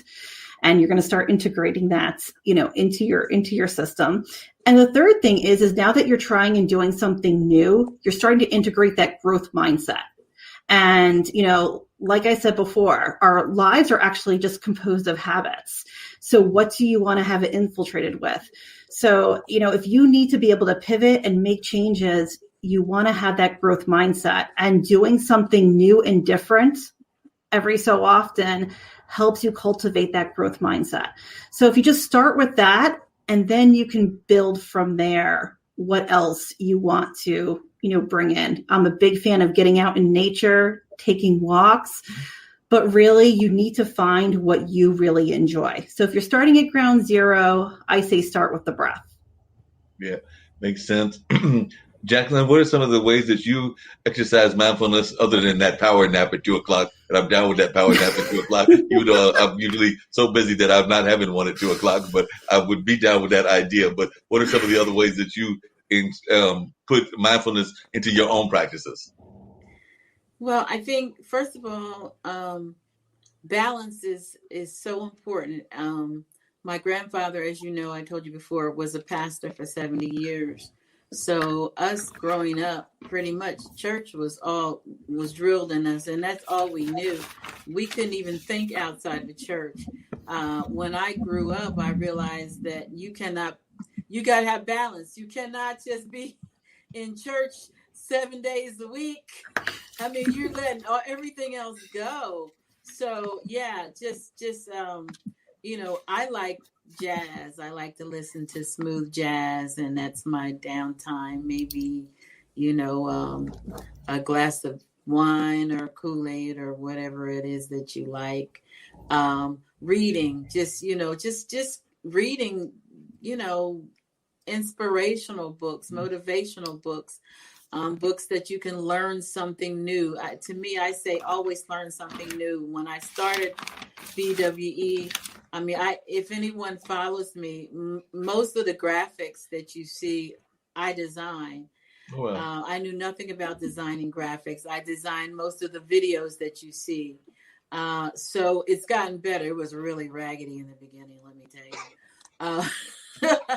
And you're going to start integrating that, into your system. And the third thing is now that you're trying and doing something new, you're starting to integrate that growth mindset. And, like I said before, our lives are actually just composed of habits. So what do you want to have it infiltrated with? So, if you need to be able to pivot and make changes, you want to have that growth mindset, and doing something new and different every so often helps you cultivate that growth mindset. So if you just start with that, and then you can build from there what else you want to, bring in. I'm a big fan of getting out in nature, taking walks, but really you need to find what you really enjoy. So if you're starting at ground zero, I say start with the breath. Yeah, makes sense. Jacqueline, what are some of the ways that you exercise mindfulness other than that power nap at 2:00? And I'm down with that power nap at 2:00. Even though I'm usually so busy that I'm not having one at 2:00, but I would be down with that idea. But what are some of the other ways that you put mindfulness into your own practices? Well, I think, first of all, balance is so important. My grandfather, as you know, I told you before, was a pastor for 70 years. So us growing up, pretty much church was drilled in us, and that's all we knew. We couldn't even think outside the church. When I grew up, I realized that you got to have balance. You cannot just be in church 7 days a week. I mean, you're letting everything else go. So yeah, just I like jazz. I like to listen to smooth jazz, and that's my downtime. Maybe, a glass of wine or Kool-Aid or whatever it is that you like. Reading, just reading, inspirational books, motivational books. Books that you can learn something new. To me, I say always learn something new. When I started BWE, if anyone follows me, most of the graphics that you see, I design. Oh, wow. I knew nothing about designing graphics. I designed most of the videos that you see. So it's gotten better. It was really raggedy in the beginning, let me tell you.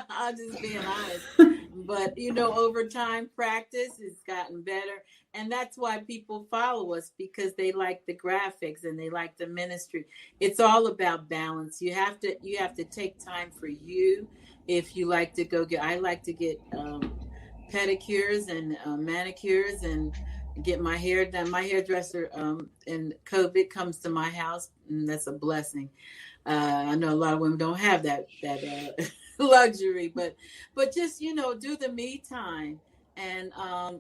I'm just being honest. But, over time, practice has gotten better. And that's why people follow us, because they like the graphics and they like the ministry. It's all about balance. You have to take time for you. If you like to I like to get pedicures and manicures and get my hair done. My hairdresser in COVID comes to my house, and that's a blessing. I know a lot of women don't have that luxury, but just, do the me time. And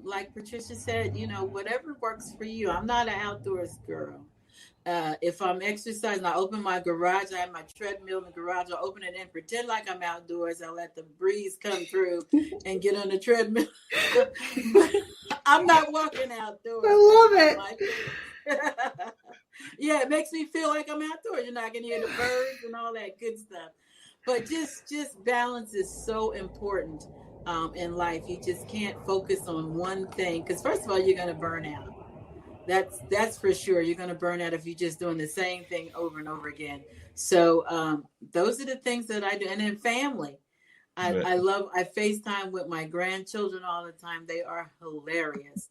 like Patricia said, whatever works for you. I'm not an outdoors girl. If I'm exercising, I open my garage. I have my treadmill in the garage. I open it and pretend like I'm outdoors. I let the breeze come through and get on the treadmill. But I'm not walking outdoors. I love it. Yeah, it makes me feel like I'm outdoors. I can hear the birds and all that good stuff. But just balance is so important. in life. You just can't focus on one thing, because first of all, you're going to burn out. That's for sure. You're going to burn out if you're just doing the same thing over and over again. So those are the things that I do. And then family. Right. I FaceTime with my grandchildren all the time. They are hilarious.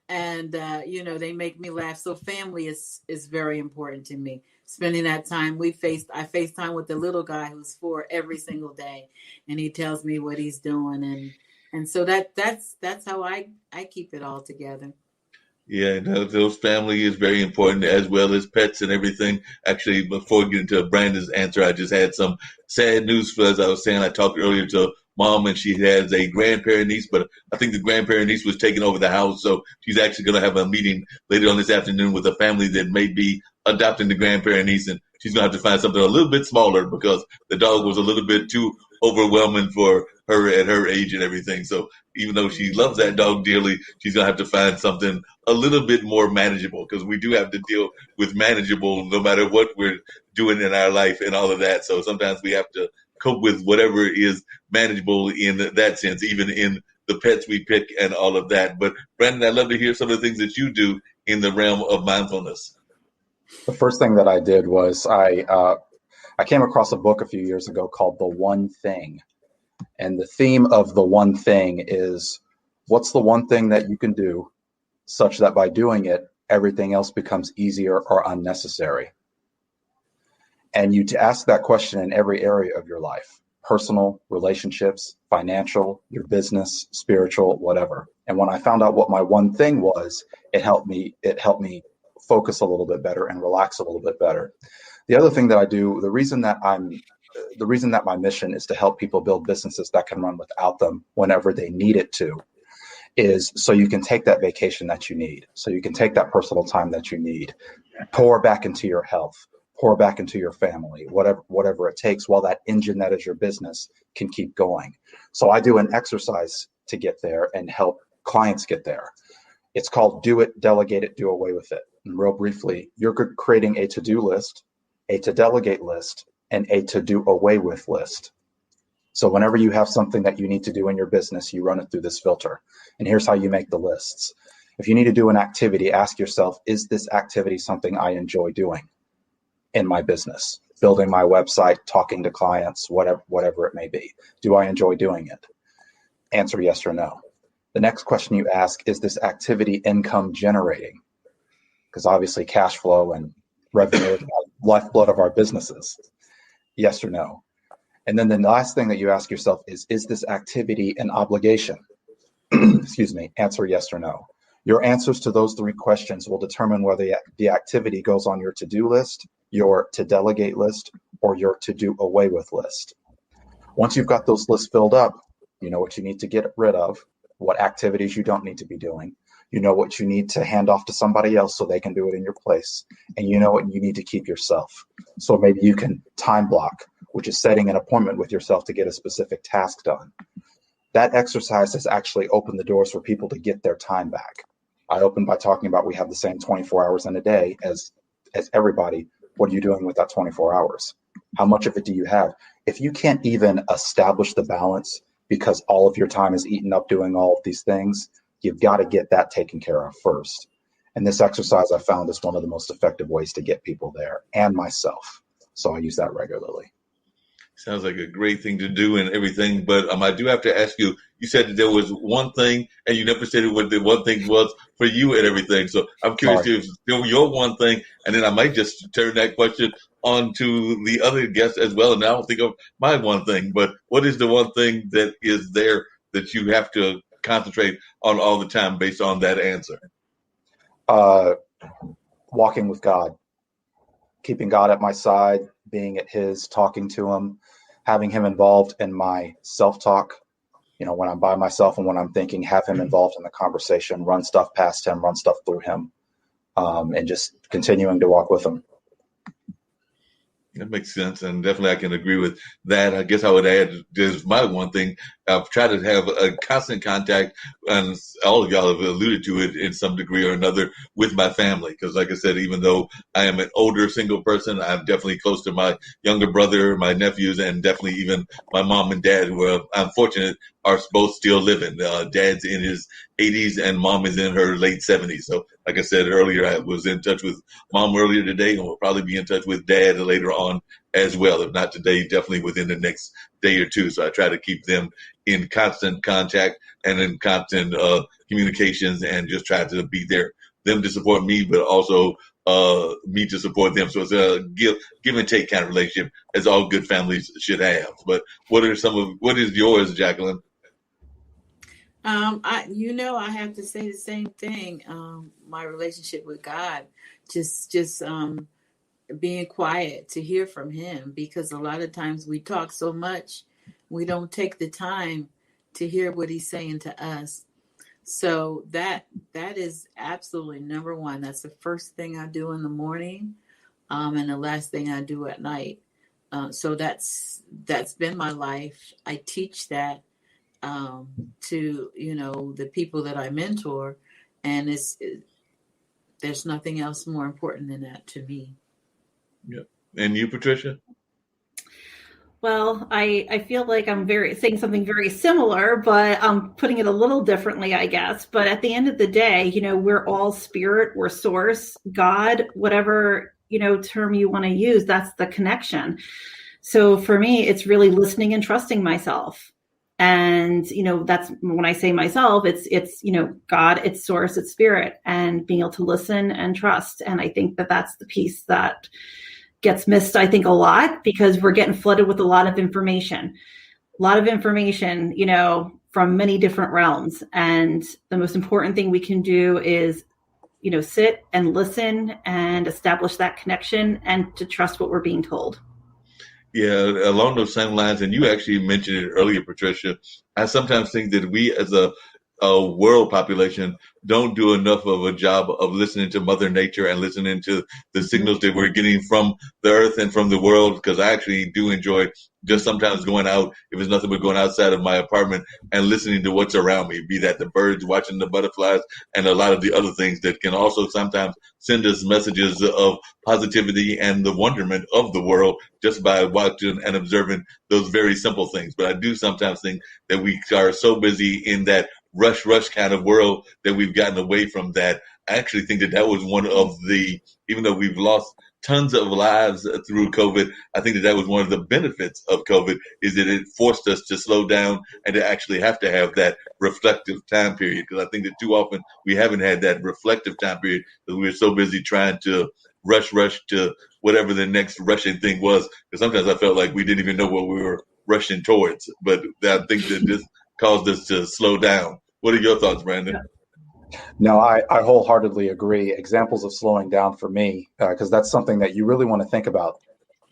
And, they make me laugh. So family is very important to me. Spending that time, I FaceTime with the little guy who's 4 every single day. And he tells me what he's doing. And so that's how I keep it all together. Yeah, those family is very important, as well as pets and everything. Actually, before getting to Brandon's answer, I just had some sad news for, as I was saying, I talked earlier to Mom, and she has a grandparent niece, but I think the grandparent niece was taking over the house, so she's actually going to have a meeting later on this afternoon with a family that may be adopting the grandparent niece, and she's going to have to find something a little bit smaller because the dog was a little bit too overwhelming for her at her age and everything. So even though she loves that dog dearly, she's going to have to find something a little bit more manageable, because we do have to deal with manageable no matter what we're doing in our life and all of that. So sometimes we have to cope with whatever is manageable in that sense, even in the pets we pick and all of that. But Brandon, I'd love to hear some of the things that you do in the realm of mindfulness. The first thing that I did was I came across a book a few years ago called The One Thing. And the theme of The One Thing is, what's the one thing that you can do such that by doing it, everything else becomes easier or unnecessary? And you to ask that question in every area of your life: personal, relationships, financial, your business, spiritual, whatever. And when I found out what my one thing was, it helped me focus a little bit better and relax a little bit better. The other thing that I do, the reason that my mission is to help people build businesses that can run without them whenever they need it to, is so you can take that vacation that you need, so you can take that personal time that you need, pour back into your health, pour back into your family, whatever it takes, while that engine that is your business can keep going. So I do an exercise to get there and help clients get there. It's called Do It, Delegate It, Do Away With It. And real briefly, you're creating a to-do list, a to-delegate list, and a to-do away with list. So whenever you have something that you need to do in your business, you run it through this filter. And here's how you make the lists. If you need to do an activity, ask yourself, is this activity something I enjoy doing in my business? Building my website, talking to clients, whatever it may be. Do I enjoy doing it? Answer yes or no. The next question you ask, is this activity income generating? Because obviously cash flow and revenue is the lifeblood of our businesses. Yes or no. And then the last thing that you ask yourself is this activity an obligation? Excuse me. Answer yes or no. Your answers to those 3 questions will determine whether the activity goes on your to-do list, your to-delegate list, or your to-do away with list. Once you've got those lists filled up, you know what you need to get rid of, what activities you don't need to be doing. You know what you need to hand off to somebody else so they can do it in your place. And you know what you need to keep yourself. So maybe you can time block, which is setting an appointment with yourself to get a specific task done. That exercise has actually opened the doors for people to get their time back. I opened by talking about we have the same 24 hours in a day as everybody. What are you doing with that 24 hours? How much of it do you have? If you can't even establish the balance because all of your time is eaten up doing all of these things, you've got to get that taken care of first. And this exercise I found is one of the most effective ways to get people there, and myself. So I use that regularly. Sounds like a great thing to do and everything. But I do have to ask you, you said that there was one thing and you never said what the one thing was for you and everything. So I'm curious if it's still your one thing, and then I might just turn that question on to the other guests as well. And I don't think of my one thing, but what is the one thing that is there that you have to concentrate on all the time based on that answer? Walking with God, keeping God at my side, being at his, talking to him, having him involved in my self-talk. You know, when I'm by myself and when I'm thinking, have him involved in the conversation, run stuff past him, run stuff through him, and just continuing to walk with him. That makes sense, and definitely I can agree with that. I guess I would add just my one thing. I've tried to have a constant contact, and all of y'all have alluded to it in some degree or another with my family. Because, like I said, even though I am an older single person, I'm definitely close to my younger brother, my nephews, and definitely even my mom and dad, who I'm fortunate are both still living. Dad's in his 80s, and mom is in her late 70s. So, like I said earlier, I was in touch with mom earlier today, and we'll probably be in touch with dad later on as well. If not today, definitely within the next day or two. So I try to keep them in constant contact and in constant communications, and just try to be there, them to support me, but also me to support them. So it's a give and take kind of relationship, as all good families should have. But what is yours, Jacqueline? I have to say the same thing. My relationship with God, just being quiet to hear from him, because a lot of times we talk so much, we don't take the time to hear what he's saying to us. So that is absolutely number one. That's the first thing I do in the morning, and the last thing I do at night. So that's been my life. I teach that to the people that I mentor, and there's nothing else more important than that to me. Yep. And you, Patricia? Well, I feel like I'm saying something very similar, but I'm putting it a little differently, I guess. But at the end of the day, we're all spirit, we're source, God, whatever, term you want to use, that's the connection. So for me, it's really listening and trusting myself. And, that's when I say myself, it's, God, it's source, it's spirit, and being able to listen and trust. And I think that that's the piece that gets missed, I think, a lot, because we're getting flooded with a lot of information, from many different realms. And the most important thing we can do is, sit and listen and establish that connection and to trust what we're being told. Yeah, along those same lines, and you actually mentioned it earlier, Patricia, I sometimes think that we as a world population don't do enough of a job of listening to Mother Nature and listening to the signals that we're getting from the earth and from the world, because I actually do enjoy just sometimes going out, if it's nothing but going outside of my apartment and listening to what's around me, be that the birds, watching the butterflies, and a lot of the other things that can also sometimes send us messages of positivity and the wonderment of the world just by watching and observing those very simple things. But I do sometimes think that we are so busy in that rush kind of world that we've gotten away from that. I actually think that was one of the, even though we've lost tons of lives through COVID, I think that was one of the benefits of COVID, is that it forced us to slow down and to actually have to have that reflective time period. Because I think that too often we haven't had that reflective time period, because we were so busy trying to rush to whatever the next rushing thing was. Because sometimes I felt like we didn't even know what we were rushing towards. But I think that this caused us to slow down. What are your thoughts, Brandon? No, I wholeheartedly agree. Examples of slowing down for me, because that's something that you really want to think about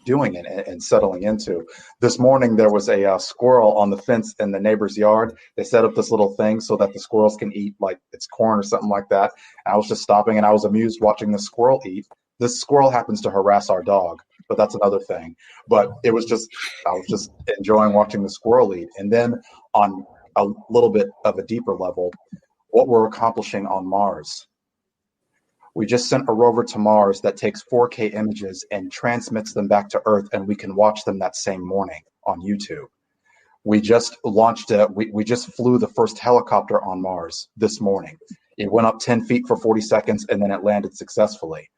doing and settling into. This morning, there was a squirrel on the fence in the neighbor's yard. They set up this little thing so that the squirrels can eat like it's corn or something like that. And I was just stopping, and I was amused watching the squirrel eat. This squirrel happens to harass our dog, but that's another thing. But I was just enjoying watching the squirrel eat. And then on a little bit of a deeper level, what we're accomplishing on Mars. We just sent a rover to Mars that takes 4K images and transmits them back to Earth, and we can watch them that same morning on YouTube. We just launched we just flew the first helicopter on Mars this morning. It went up 10 feet for 40 seconds, and then it landed successfully.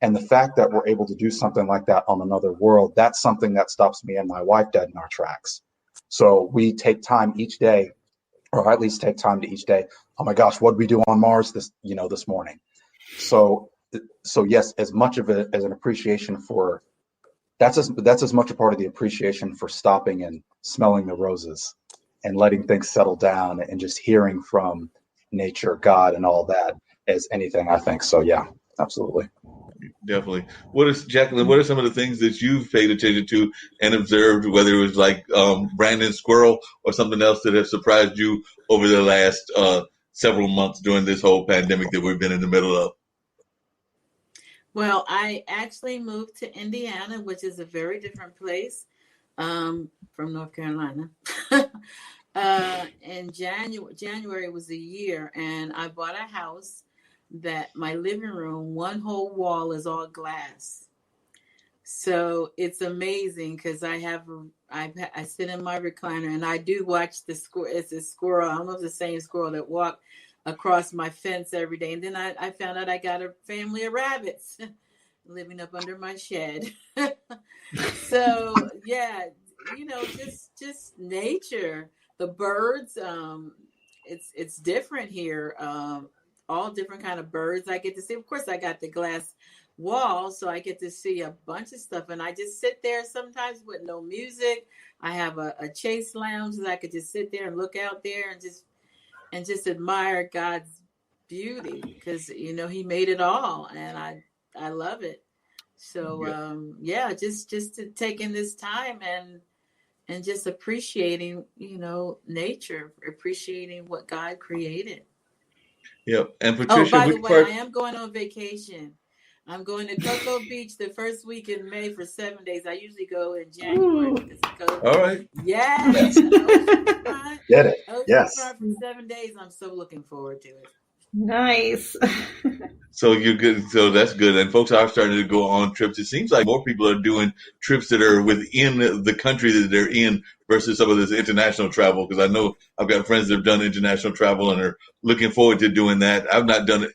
And the fact that we're able to do something like that on another world, that's something that stops me and my wife dead in our tracks. So we take time each day, or at least take time to each day. Oh my gosh, what did we do on Mars this morning? So yes, as much of it as an appreciation for, that's as much a part of the appreciation for stopping and smelling the roses and letting things settle down and just hearing from nature, God, and all that as anything, I think. So yeah, absolutely. Definitely. Jacqueline, what are some of the things that you've paid attention to and observed, whether it was like Brandon Squirrel or something else that have surprised you over the last several months during this whole pandemic that we've been in the middle of? Well, I actually moved to Indiana, which is a very different place from North Carolina. In January was a year, and I bought a house that my living room, one whole wall is all glass. So it's amazing because I sit in my recliner and I do watch the squirrel. It's a squirrel. I don't know if it's the same squirrel that walk across my fence every day. And then I found out I got a family of rabbits living up under my shed. So yeah, just nature, the birds. It's different here. All different kind of birds I get to see. Of course, I got the glass wall, so I get to see a bunch of stuff, and I just sit there sometimes with no music. I have a chase lounge that I could just sit there and look out there and just admire God's beauty, because he made it all, and I love it. So just to taking this time and just appreciating nature, appreciating what God created. Yep. And Patricia, by the way, I am going on vacation. I'm going to Cocoa Beach the first week in May for 7 days. I usually go in January. All right. Yes. Get it. Yes. For 7 days. I'm so looking forward to it. Nice. So you're good. So that's good. And folks are starting to go on trips. It seems like more people are doing trips that are within the country that they're in versus some of this international travel. Because I know I've got friends that have done international travel and are looking forward to doing that. I've not done it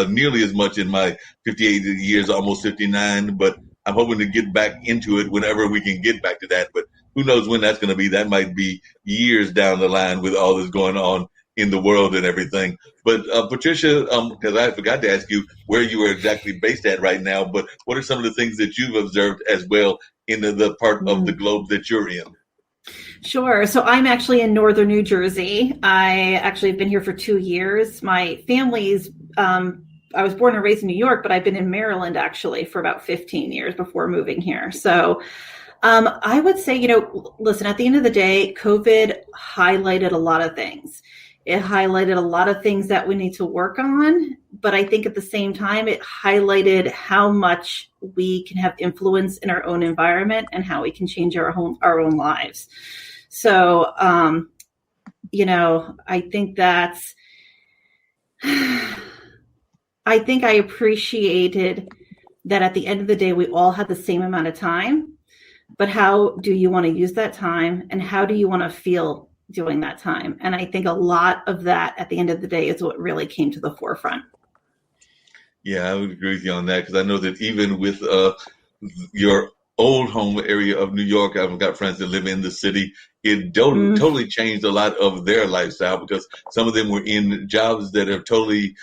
nearly as much in my 58 years, almost 59, but I'm hoping to get back into it whenever we can get back to that. But who knows when that's going to be? That might be years down the line with all this going on in the world and everything. But Patricia, because I forgot to ask you where you are exactly based at right now, but what are some of the things that you've observed as well in the part of the globe that you're in? Sure. So I'm actually in northern New Jersey. I actually have been here for 2 years. My family's, I was born and raised in New York, but I've been in Maryland actually for about 15 years before moving here. So I would say, listen, at the end of the day, COVID highlighted a lot of things. It highlighted a lot of things that we need to work on, but I think at the same time, it highlighted how much we can have influence in our own environment and how we can change our own lives. So, I think I appreciated that at the end of the day, we all had the same amount of time, but how do you want to use that time and how do you want to feel doing that time? And I think a lot of that at the end of the day is what really came to the forefront. Yeah, I would agree with you on that, because I know that even with your old home area of New York, I've got friends that live in the city. It totally changed a lot of their lifestyle, because some of them were in jobs that have totally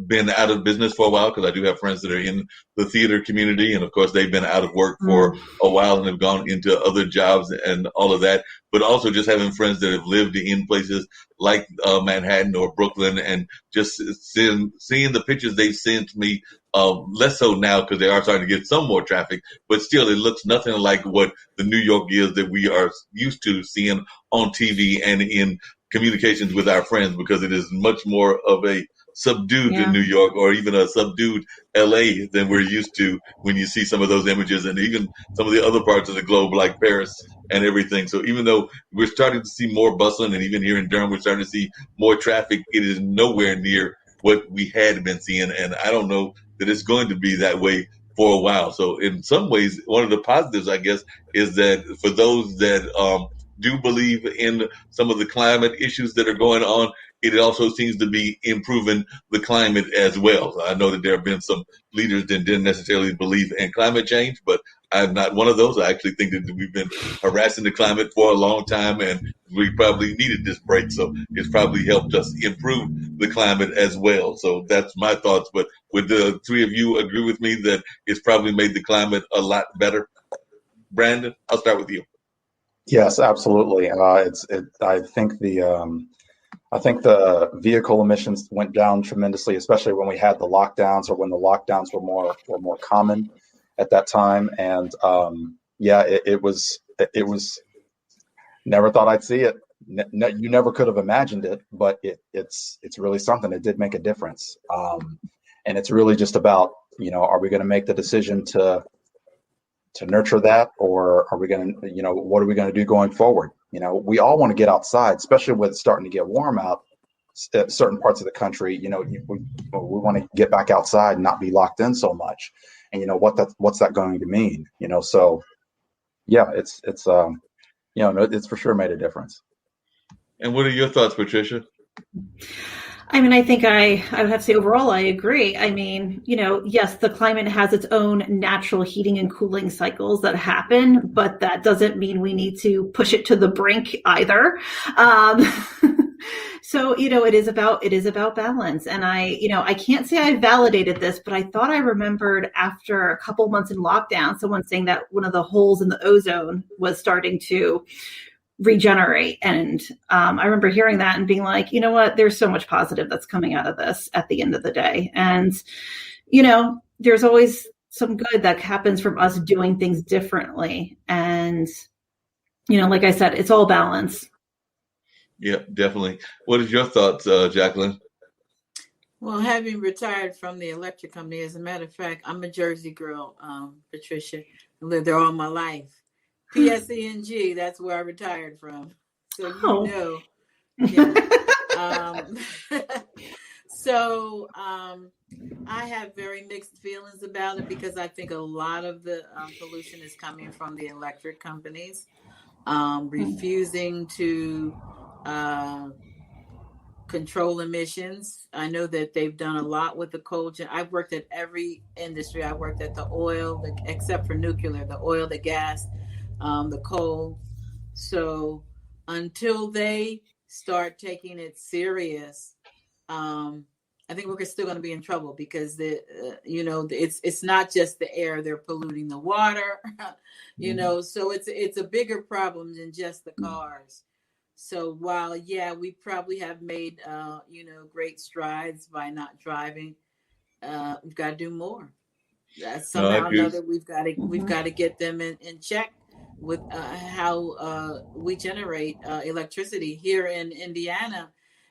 been out of business for a while, because I do have friends that are in the theater community, and of course they've been out of work for a while and have gone into other jobs and all of that. But also just having friends that have lived in places like Manhattan or Brooklyn, and just seeing the pictures they sent me, less so now because they are starting to get some more traffic, but still it looks nothing like what the New York is that we are used to seeing on TV and in communications with our friends, because it is much more of a subdued New York, or even a subdued LA, than we're used to when you see some of those images, and even some of the other parts of the globe like Paris and everything. So even though we're starting to see more bustling, and even here in Durham we're starting to see more traffic, it is nowhere near what we had been seeing, and I don't know that it's going to be that way for a while. So in some ways, one of the positives, I guess, is that for those that do believe in some of the climate issues that are going on, it also seems to be improving the climate as well. So I know that there have been some leaders that didn't necessarily believe in climate change, but I'm not one of those. I actually think that we've been harassing the climate for a long time, and we probably needed this break. So it's probably helped us improve the climate as well. So that's my thoughts. But would the three of you agree with me that it's probably made the climate a lot better? Brandon, I'll start with you. Yes, absolutely. I think the vehicle emissions went down tremendously, especially when we had the lockdowns, or when the lockdowns were more common at that time. And it was never thought I'd see it. You never could have imagined it, but it's really something. It did make a difference. And it's really just about Are we going to make the decision to nurture that, or are we going to, what are we going to do going forward? We all want to get outside, especially with starting to get warm out at certain parts of the country. We want to get back outside and not be locked in so much. And what's that going to mean? So yeah, it's it's for sure made a difference. And what are your thoughts, Patricia? I mean, I think I would have to say overall, I agree. I mean, yes, the climate has its own natural heating and cooling cycles that happen, but that doesn't mean we need to push it to the brink either. So, it is about balance. And I can't say I validated this, but I thought I remembered after a couple months in lockdown, someone saying that one of the holes in the ozone was starting to regenerate. And I remember hearing that and being like, you know what, there's so much positive that's coming out of this at the end of the day. And, there's always some good that happens from us doing things differently. And, like I said, it's all balance. Yeah, definitely. What is your thoughts, Jacqueline? Well, having retired from the electric company, as a matter of fact, I'm a Jersey girl, Patricia. I lived there all my life. PSENG, that's where I retired from. So Yeah. So I have very mixed feelings about it, because I think a lot of the pollution is coming from the electric companies refusing to control emissions. I know that they've done a lot with the coal. I've worked at every industry. I worked at the oil, except for nuclear, the oil, the gas, the coal. So until they start taking it serious, I think we're still going to be in trouble, because it's not just the air; they're polluting the water. So it's a bigger problem than just the cars. So while we probably have made great strides by not driving, we've got to do more. Somehow or another, we've got to get them in check with how we generate electricity here in Indiana.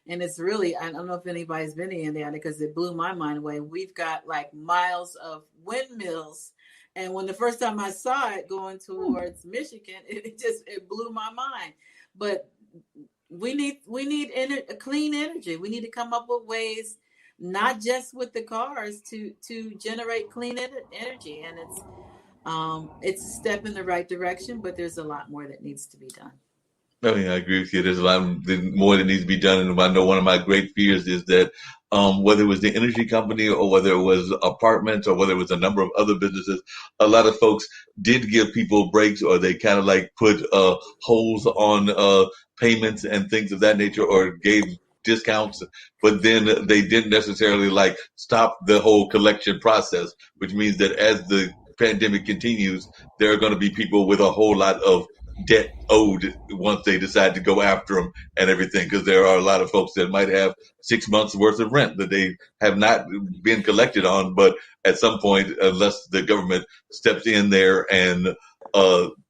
And it's really, I don't know if anybody's been in Indiana, because it blew my mind away. We've got like miles of windmills. And when the first time I saw it going towards Michigan, it blew my mind. But we need clean energy. We need to come up with ways, not just with the cars, to generate clean energy. And it's a step in the right direction, but there's a lot more that needs to be done. Oh, yeah, I agree with you. There's a lot more that needs to be done. And I know one of my great fears is that whether it was the energy company, or whether it was apartments, or whether it was a number of other businesses, a lot of folks did give people breaks, or they kind of like put holds on payments and things of that nature, or gave discounts, but then they didn't necessarily like stop the whole collection process, which means that as the pandemic continues, there are going to be people with a whole lot of debt owed once they decide to go after them and everything, because there are a lot of folks that might have 6 months worth of rent that they have not been collected on, but at some point, unless the government steps in there and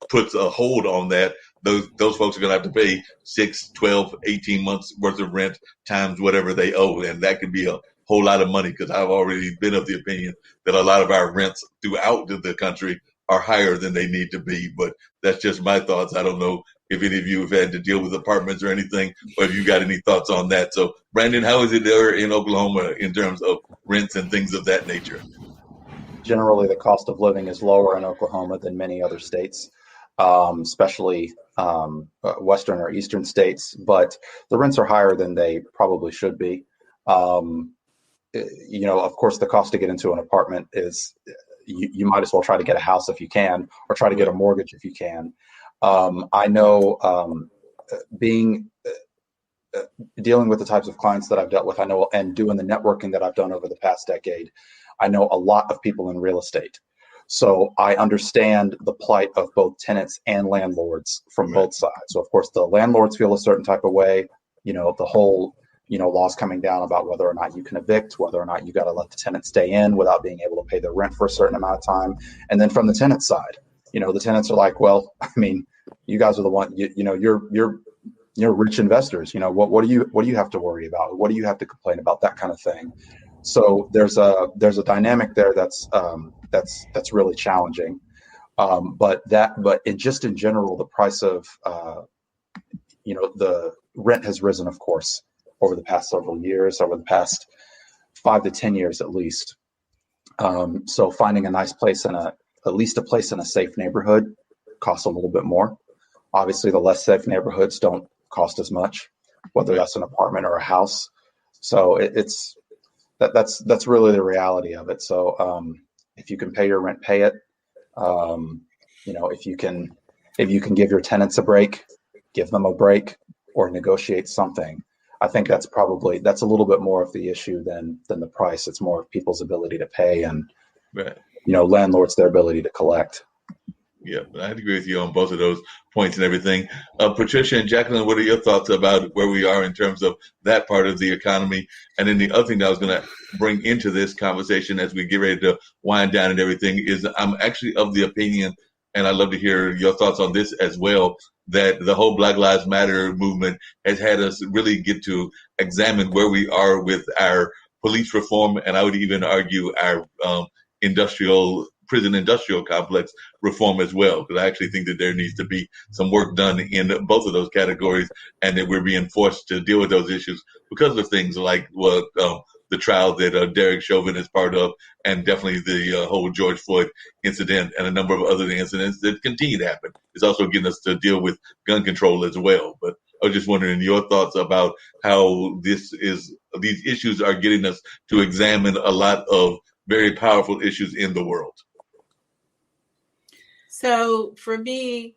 puts a hold on that, those folks are going to have to pay 6, 12, 18 months worth of rent times whatever they owe, and that could be a whole lot of money, because I've already been of the opinion that a lot of our rents throughout the country are higher than they need to be. But that's just my thoughts. I don't know if any of you have had to deal with apartments or anything, or if you got any thoughts on that. So, Brandon, how is it there in Oklahoma in terms of rents and things of that nature? Generally, the cost of living is lower in Oklahoma than many other states, especially western or eastern states, but the rents are higher than they probably should be. Of course, the cost to get into an apartment is, you might as well try to get a house if you can, or try to get a mortgage if you can. I know, dealing with the types of clients that I've dealt with, I know, and doing the networking that I've done over the past decade, I know a lot of people in real estate. So I understand the plight of both tenants and landlords from both sides. So of course, the landlords feel a certain type of way, the whole laws coming down about whether or not you can evict, whether or not you got to let the tenant stay in without being able to pay their rent for a certain amount of time. And then from the tenant side, the tenants are like, well, I mean, you guys are the one, you're rich investors. What do you have to worry about? What do you have to complain about? That kind of thing. So there's a dynamic there that's really challenging. But in general, the price of the rent has risen, of course, over the past several years, over the past 5 to 10 years at least. So finding a nice place at least a place in a safe neighborhood costs a little bit more. Obviously, the less safe neighborhoods don't cost as much, whether that's an apartment or a house. So that's really the reality of it. So if you can pay your rent, pay it. If you can give your tenants a break, give them a break, or negotiate something. I think that's a little bit more of the issue than the price. It's more of people's ability to pay and right. Landlords, their ability to collect. Yeah, I agree with you on both of those points and everything. Patricia and Jacqueline, what are your thoughts about where we are in terms of that part of the economy? And then the other thing that I was going to bring into this conversation as we get ready to wind down and everything is I'm actually of the opinion, and I'd love to hear your thoughts on this as well, that the whole Black Lives Matter movement has had us really get to examine where we are with our police reform, and I would even argue our prison industrial complex reform as well, because I actually think that there needs to be some work done in both of those categories, and that we're being forced to deal with those issues because of things like the trial that Derek Chauvin is part of, and definitely the whole George Floyd incident and a number of other incidents that continue to happen. It's also getting us to deal with gun control as well. But I was just wondering your thoughts about how these issues are getting us to examine a lot of very powerful issues in the world. So for me,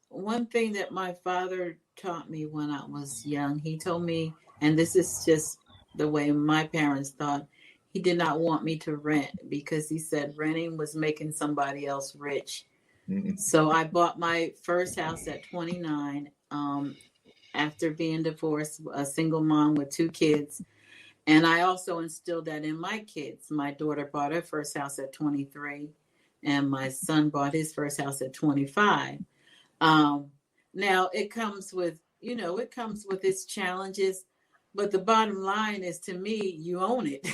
one thing that my father taught me when I was young, he told me, and this is just the way my parents thought, he did not want me to rent because he said renting was making somebody else rich. Mm-hmm. So I bought my first house at 29 after being divorced, a single mom with 2 kids. And I also instilled that in my kids. My daughter bought her first house at 23, and my son bought his first house at 25. Now it comes with its challenges, but the bottom line is, to me, you own it.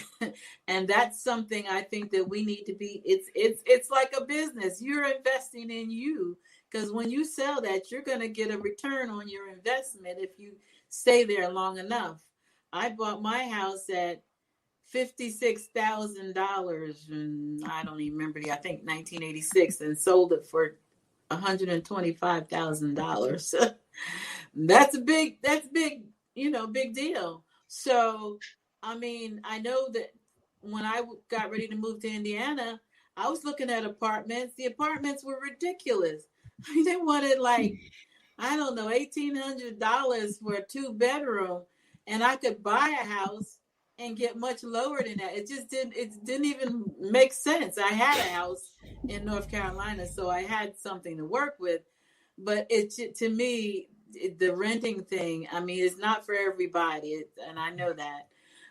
And that's something I think that we need to be, it's like a business. You're investing in you, because when you sell that, you're going to get a return on your investment if you stay there long enough. I bought my house at $56,000, and I don't even remember, I think 1986, and sold it for $125,000. That's big, big deal. So, I mean, I know that when I got ready to move to Indiana, I was looking at apartments. The apartments were ridiculous. I mean, they wanted $1,800 for a 2-bedroom. And I could buy a house and get much lower than that. It didn't even make sense. I had a house in North Carolina, so I had something to work with. But to me, the renting thing, I mean, it's not for everybody, and I know that.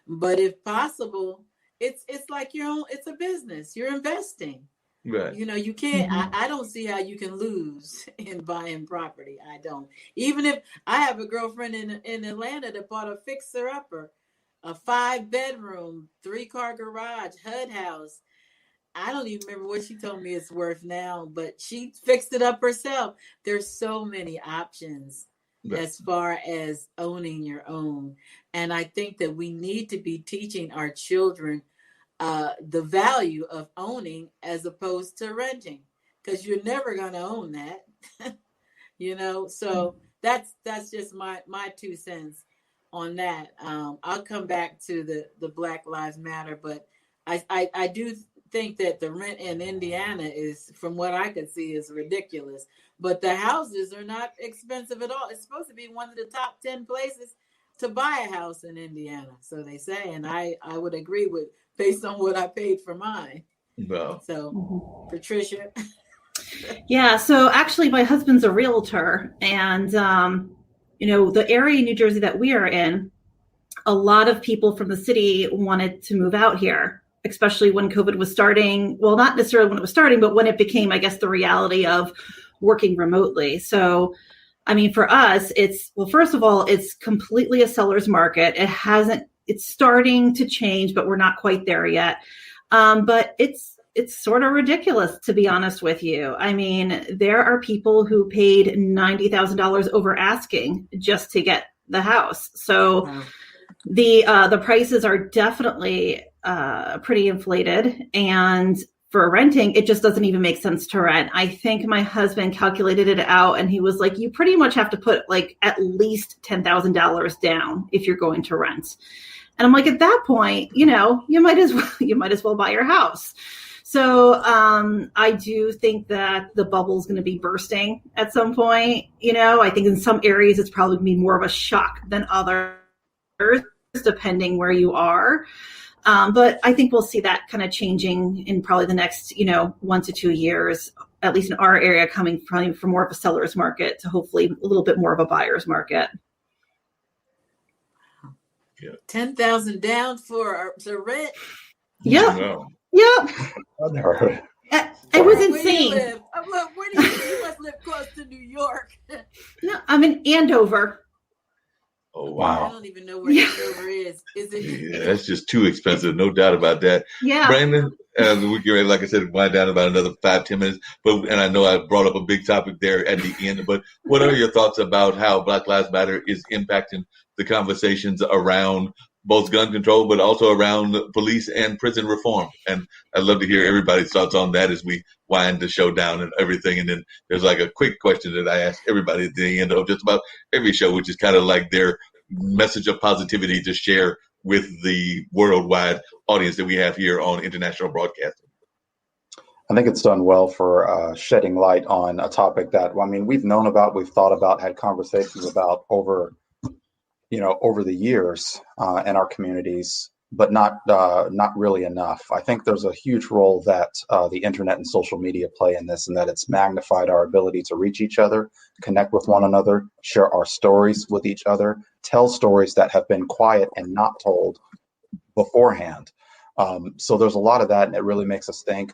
But if possible, it's like your own. It's a business. You're investing. Right. You can't. Mm-hmm. I don't see how you can lose in buying property. I don't. Even if I have a girlfriend in Atlanta that bought a fixer-upper, a 5-bedroom, 3-car garage, HUD house. I don't even remember what she told me it's worth now, but she fixed it up herself. There's so many options as far as owning your own. And I think that we need to be teaching our children the value of owning as opposed to renting, because you're never going to own that. So that's just my 2 cents on that. I'll come back to the Black Lives Matter, but I do think that the rent in Indiana is, from what I could see, is ridiculous. But the houses are not expensive at all. It's supposed to be one of the top 10 places to buy a house in Indiana, so they say, and I would agree with, based on what I paid for mine. Wow. So, Patricia. Yeah. So actually, my husband's a realtor, and the area in New Jersey that we are in, a lot of people from the city wanted to move out here, especially when COVID was starting. Well, not necessarily when it was starting, but when it became, I guess, the reality of working remotely. So, I mean, for us, first of all, it's completely a seller's market. it's starting to change, but we're not quite there yet. But it's sort of ridiculous, to be honest with you. I mean, there are people who paid $90,000 over asking just to get the house. So wow. The prices are definitely pretty inflated, and for renting, it just doesn't even make sense to rent. I think my husband calculated it out, and he was like, you pretty much have to put like at least $10,000 down if you're going to rent. And I'm like, at that point, you might as well buy your house. So I do think that the bubble is going to be bursting at some point. I think in some areas it's probably going to be more of a shock than others, depending where you are. But I think we'll see that kind of changing in probably the next, 1 to 2 years, at least in our area, coming from more of a seller's market to hopefully a little bit more of a buyer's market. Yeah. 10,000 down for rent. Yeah. Wow. Yep. I've never heard it. It was insane. Where do you live? Where do you live? You must live close to New York. No, I'm in Andover. Oh, wow. I don't even know where Andover is. Is it? Yeah, that's just too expensive. No doubt about that. Yeah. Brandon, we get ready, like I said, wind down about another 5-10 minutes. And I know I brought up a big topic there at the end, but what are your thoughts about how Black Lives Matter is impacting the conversations around both gun control, but also around police and prison reform? And I'd love to hear everybody's thoughts on that as we wind the show down and everything. And then there's like a quick question that I ask everybody at the end of just about every show, which is kind of like their message of positivity to share with the worldwide audience that we have here on International Broadcasting. I think it's done well for shedding light on a topic that, we've known about, we've thought about, had conversations about over the years in our communities, but not really enough. I think there's a huge role that the internet and social media play in this, and that it's magnified our ability to reach each other, connect with one another, share our stories with each other, tell stories that have been quiet and not told beforehand. So there's a lot of that, and it really makes us think.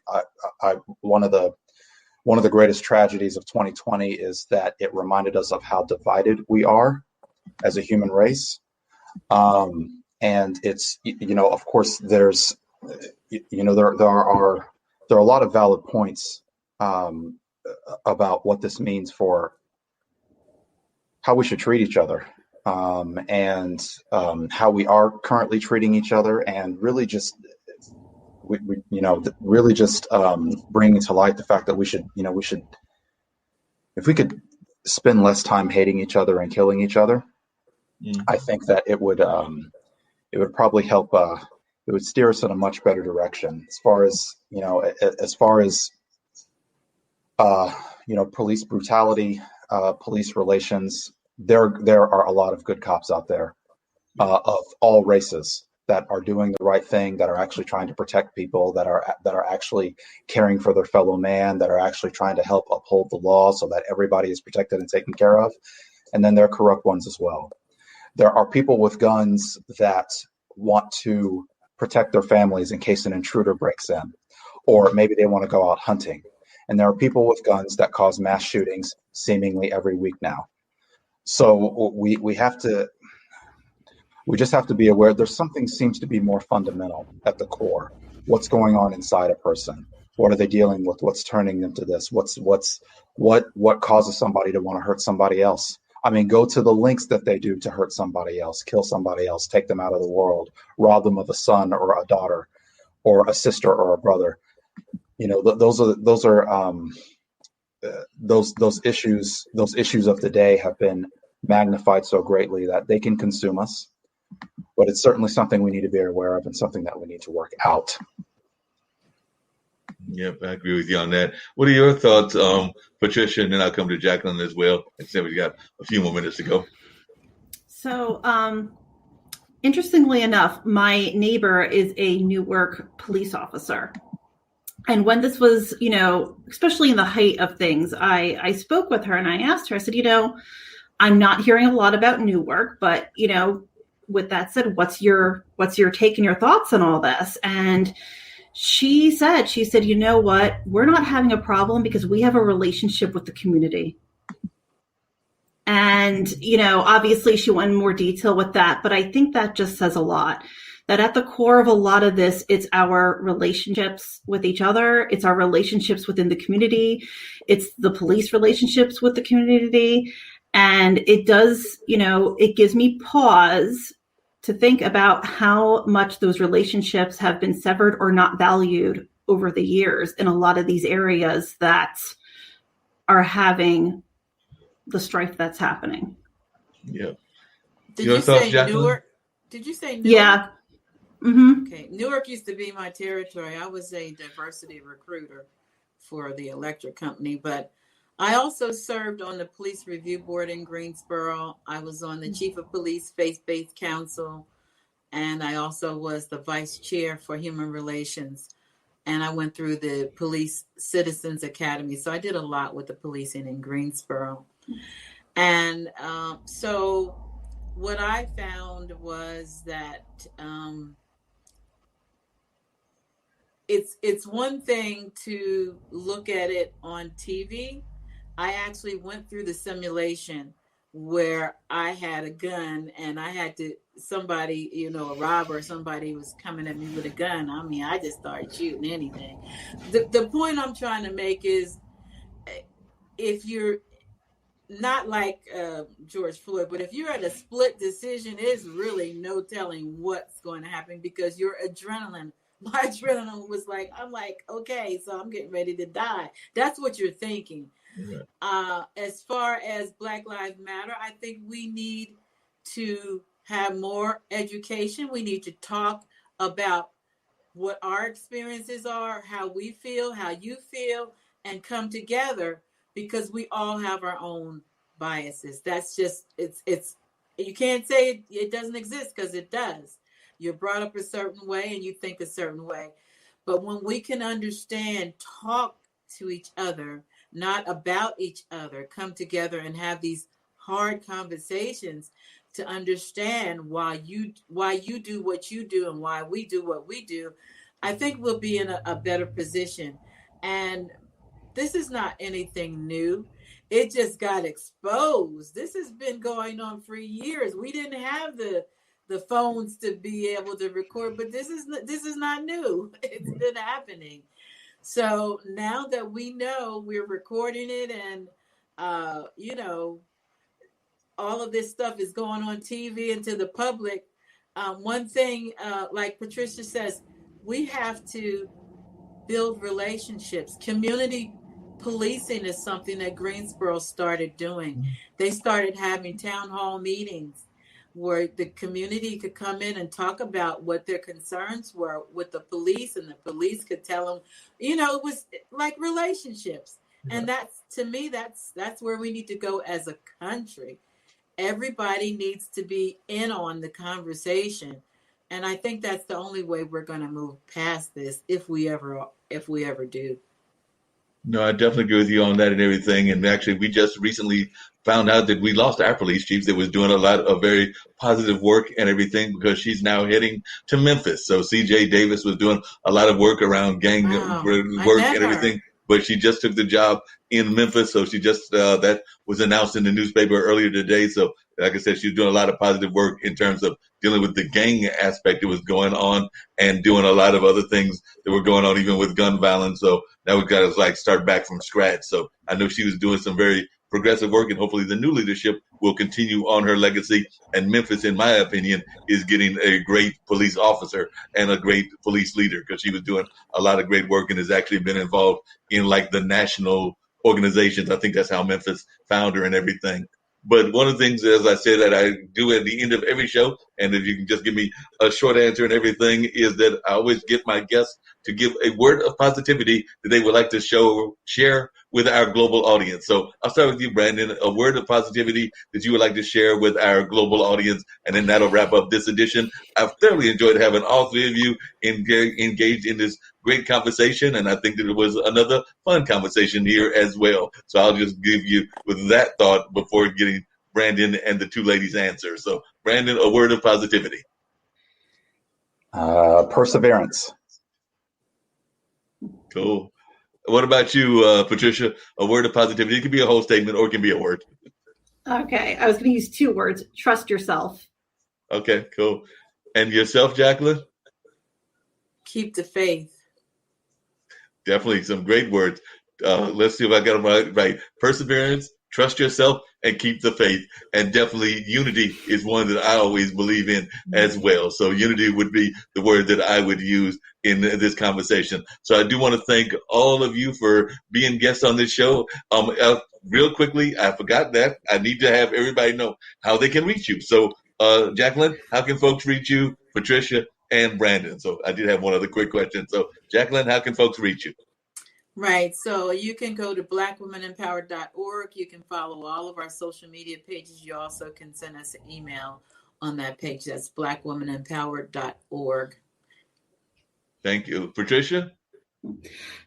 One of the greatest tragedies of 2020 is that it reminded us of how divided we are as a human race. And it's, of course, there's, there are a lot of valid points about what this means for how we should treat each other, and how we are currently treating each other, and really just, bringing to light the fact that we should, if we could spend less time hating each other and killing each other, I think that it would probably help. It would steer us in a much better direction as far as police brutality, police relations. There are a lot of good cops out there of all races that are doing the right thing, that are actually trying to protect people, that are actually caring for their fellow man, that are actually trying to help uphold the law so that everybody is protected and taken care of. And then there are corrupt ones as well. There are people with guns that want to protect their families in case an intruder breaks in, or maybe they want to go out hunting. And there are people with guns that cause mass shootings seemingly every week now. So we just have to be aware there's something seems to be more fundamental at the core. What's going on inside a person? What are they dealing with? What's turning them to this? What causes somebody to want to hurt somebody else? Go to the lengths that they do to hurt somebody else, kill somebody else, take them out of the world, rob them of a son or a daughter, or a sister or a brother. Those issues of today have been magnified so greatly that they can consume us. But it's certainly something we need to be aware of, and something that we need to work out. Yep, I agree with you on that. What are your thoughts, Patricia? And then I'll come to Jacqueline as well. Like I said, we got a few more minutes to go. So, interestingly enough, my neighbor is a Newark police officer. And when this was, especially in the height of things, I spoke with her and I asked her, I said, I'm not hearing a lot about Newark, but, with that said, what's your take and your thoughts on all this? And she said, you know what, we're not having a problem because we have a relationship with the community. And, obviously she went in more detail with that, but I think that just says a lot. That at the core of a lot of this, it's our relationships with each other. It's our relationships within the community. It's the police relationships with the community. And it does, it gives me pause to think about how much those relationships have been severed or not valued over the years in a lot of these areas that are having the strife that's happening. Yeah. Did you say Newark? Did you say Newark? Yeah. Mm-hmm. Okay. Newark used to be my territory. I was a diversity recruiter for the electric company, but I also served on the police review board in Greensboro. I was on the chief of police faith-based council, and I also was the vice chair for human relations. And I went through the police citizens academy. So I did a lot with the policing in Greensboro. And so what I found was that it's one thing to look at it on TV. I actually went through the simulation where I had a gun and I had to, somebody, a robber, somebody was coming at me with a gun. I mean, I just started shooting anything. The point I'm trying to make is, if you're not like George Floyd, but if you're at a split decision, it's really no telling what's going to happen, because your adrenaline, my adrenaline was like, I'm like, okay, so I'm getting ready to die. That's what you're thinking. As far as Black Lives Matter, I think we need to have more education. We need to talk about what our experiences are, how we feel, how you feel, and come together, because we all have our own biases. That's just, it's you can't say it doesn't exist, because it does. You're brought up a certain way and you think a certain way. But when we can understand, talk to each other, not about each other, come together and have these hard conversations to understand why you do what you do and why we do what we do, I think we'll be in a better position. And this is not anything new. It just got exposed. This has been going on for years. We didn't have the phones to be able to record, but this is not new. It's been happening. So now that we know, we're recording it, and all of this stuff is going on TV and to the public. One thing, like Patricia says, we have to build relationships. Community policing is something that Greensboro started doing. They started having town hall meetings where the community could come in and talk about what their concerns were with the police, and the police could tell them, it was like relationships. And that's, to me, that's where we need to go as a country. Everybody needs to be in on the conversation. And I think that's the only way we're going to move past this, if we ever do. No, I definitely agree with you on that and everything. And actually, we just recently found out that we lost our police chief that was doing a lot of very positive work and everything, because she's now heading to Memphis. So CJ Davis was doing a lot of work around gang work and everything. But she just took the job in Memphis. So she just, that was announced in the newspaper earlier today. So like I said, she's doing a lot of positive work in terms of dealing with the gang aspect that was going on, and doing a lot of other things that were going on, even with gun violence. So now we've got to start back from scratch. So I know she was doing some very progressive work, and hopefully the new leadership will continue on her legacy. And Memphis, in my opinion, is getting a great police officer and a great police leader, because she was doing a lot of great work and has actually been involved in the national organizations. I think that's how Memphis found her and everything. But one of the things, as I said, that I do at the end of every show, and if you can just give me a short answer and everything, is that I always get my guests to give a word of positivity that they would like to share with our global audience. So I'll start with you, Brandon. A word of positivity that you would like to share with our global audience, and then that'll wrap up this edition. I've thoroughly enjoyed having all three of you engaged in this great conversation, and I think that it was another fun conversation here as well. So I'll just give you with that thought before getting Brandon and the two ladies' answer. So Brandon, a word of positivity. Perseverance. Cool. What about you, Patricia? A word of positivity. It can be a whole statement or it can be a word. Okay, I was going to use 2 words. Trust yourself. Okay, cool. And yourself, Jacqueline? Keep the faith. Definitely some great words. Let's see if I got them right. Perseverance, trust yourself, and keep the faith. And definitely unity is one that I always believe in as well. So unity would be the word that I would use in this conversation. So I do want to thank all of you for being guests on this show. Real quickly, I forgot that I need to have everybody know how they can reach you. So Jacqueline, how can folks reach you? Patricia and Brandon. So I did have one other quick question. So Jacqueline, how can folks reach you? Right. So you can go to blackwomanempowered.org. You can follow all of our social media pages. You also can send us an email on that page. That's blackwomanempowered.org. Thank you. Patricia?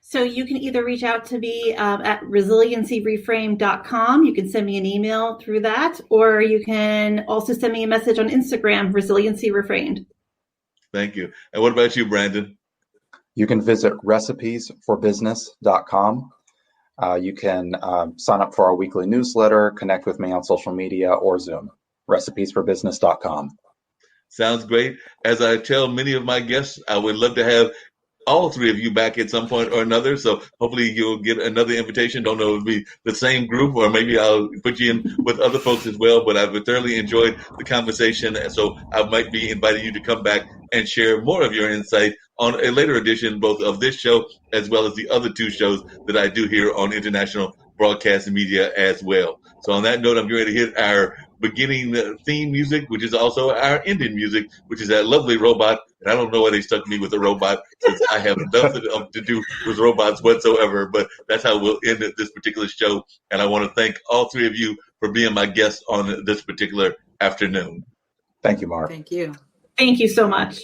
So you can either reach out to me at resiliencyreframe.com. You can send me an email through that, or you can also send me a message on Instagram, Resiliency Reframed. Thank you. And what about you, Brandon? You can visit recipesforbusiness.com. You can sign up for our weekly newsletter, connect with me on social media or Zoom. Recipesforbusiness.com. Sounds great. As I tell many of my guests, I would love to have all 3 of you back at some point or another. So hopefully you'll get another invitation. Don't know if it'll be the same group or maybe I'll put you in with other folks as well. But I've thoroughly enjoyed the conversation. And so I might be inviting you to come back and share more of your insight on a later edition, both of this show as well as the other 2 shows that I do here on International Broadcast Media as well. So on that note, I'm going to hit our beginning theme music, which is also our ending music, which is that lovely robot. And I don't know why they stuck me with a robot, since I have nothing to do with robots whatsoever. But that's how we'll end this particular show. And I want to thank all 3 of you for being my guests on this particular afternoon. Thank you, Mark. Thank you. Thank you so much.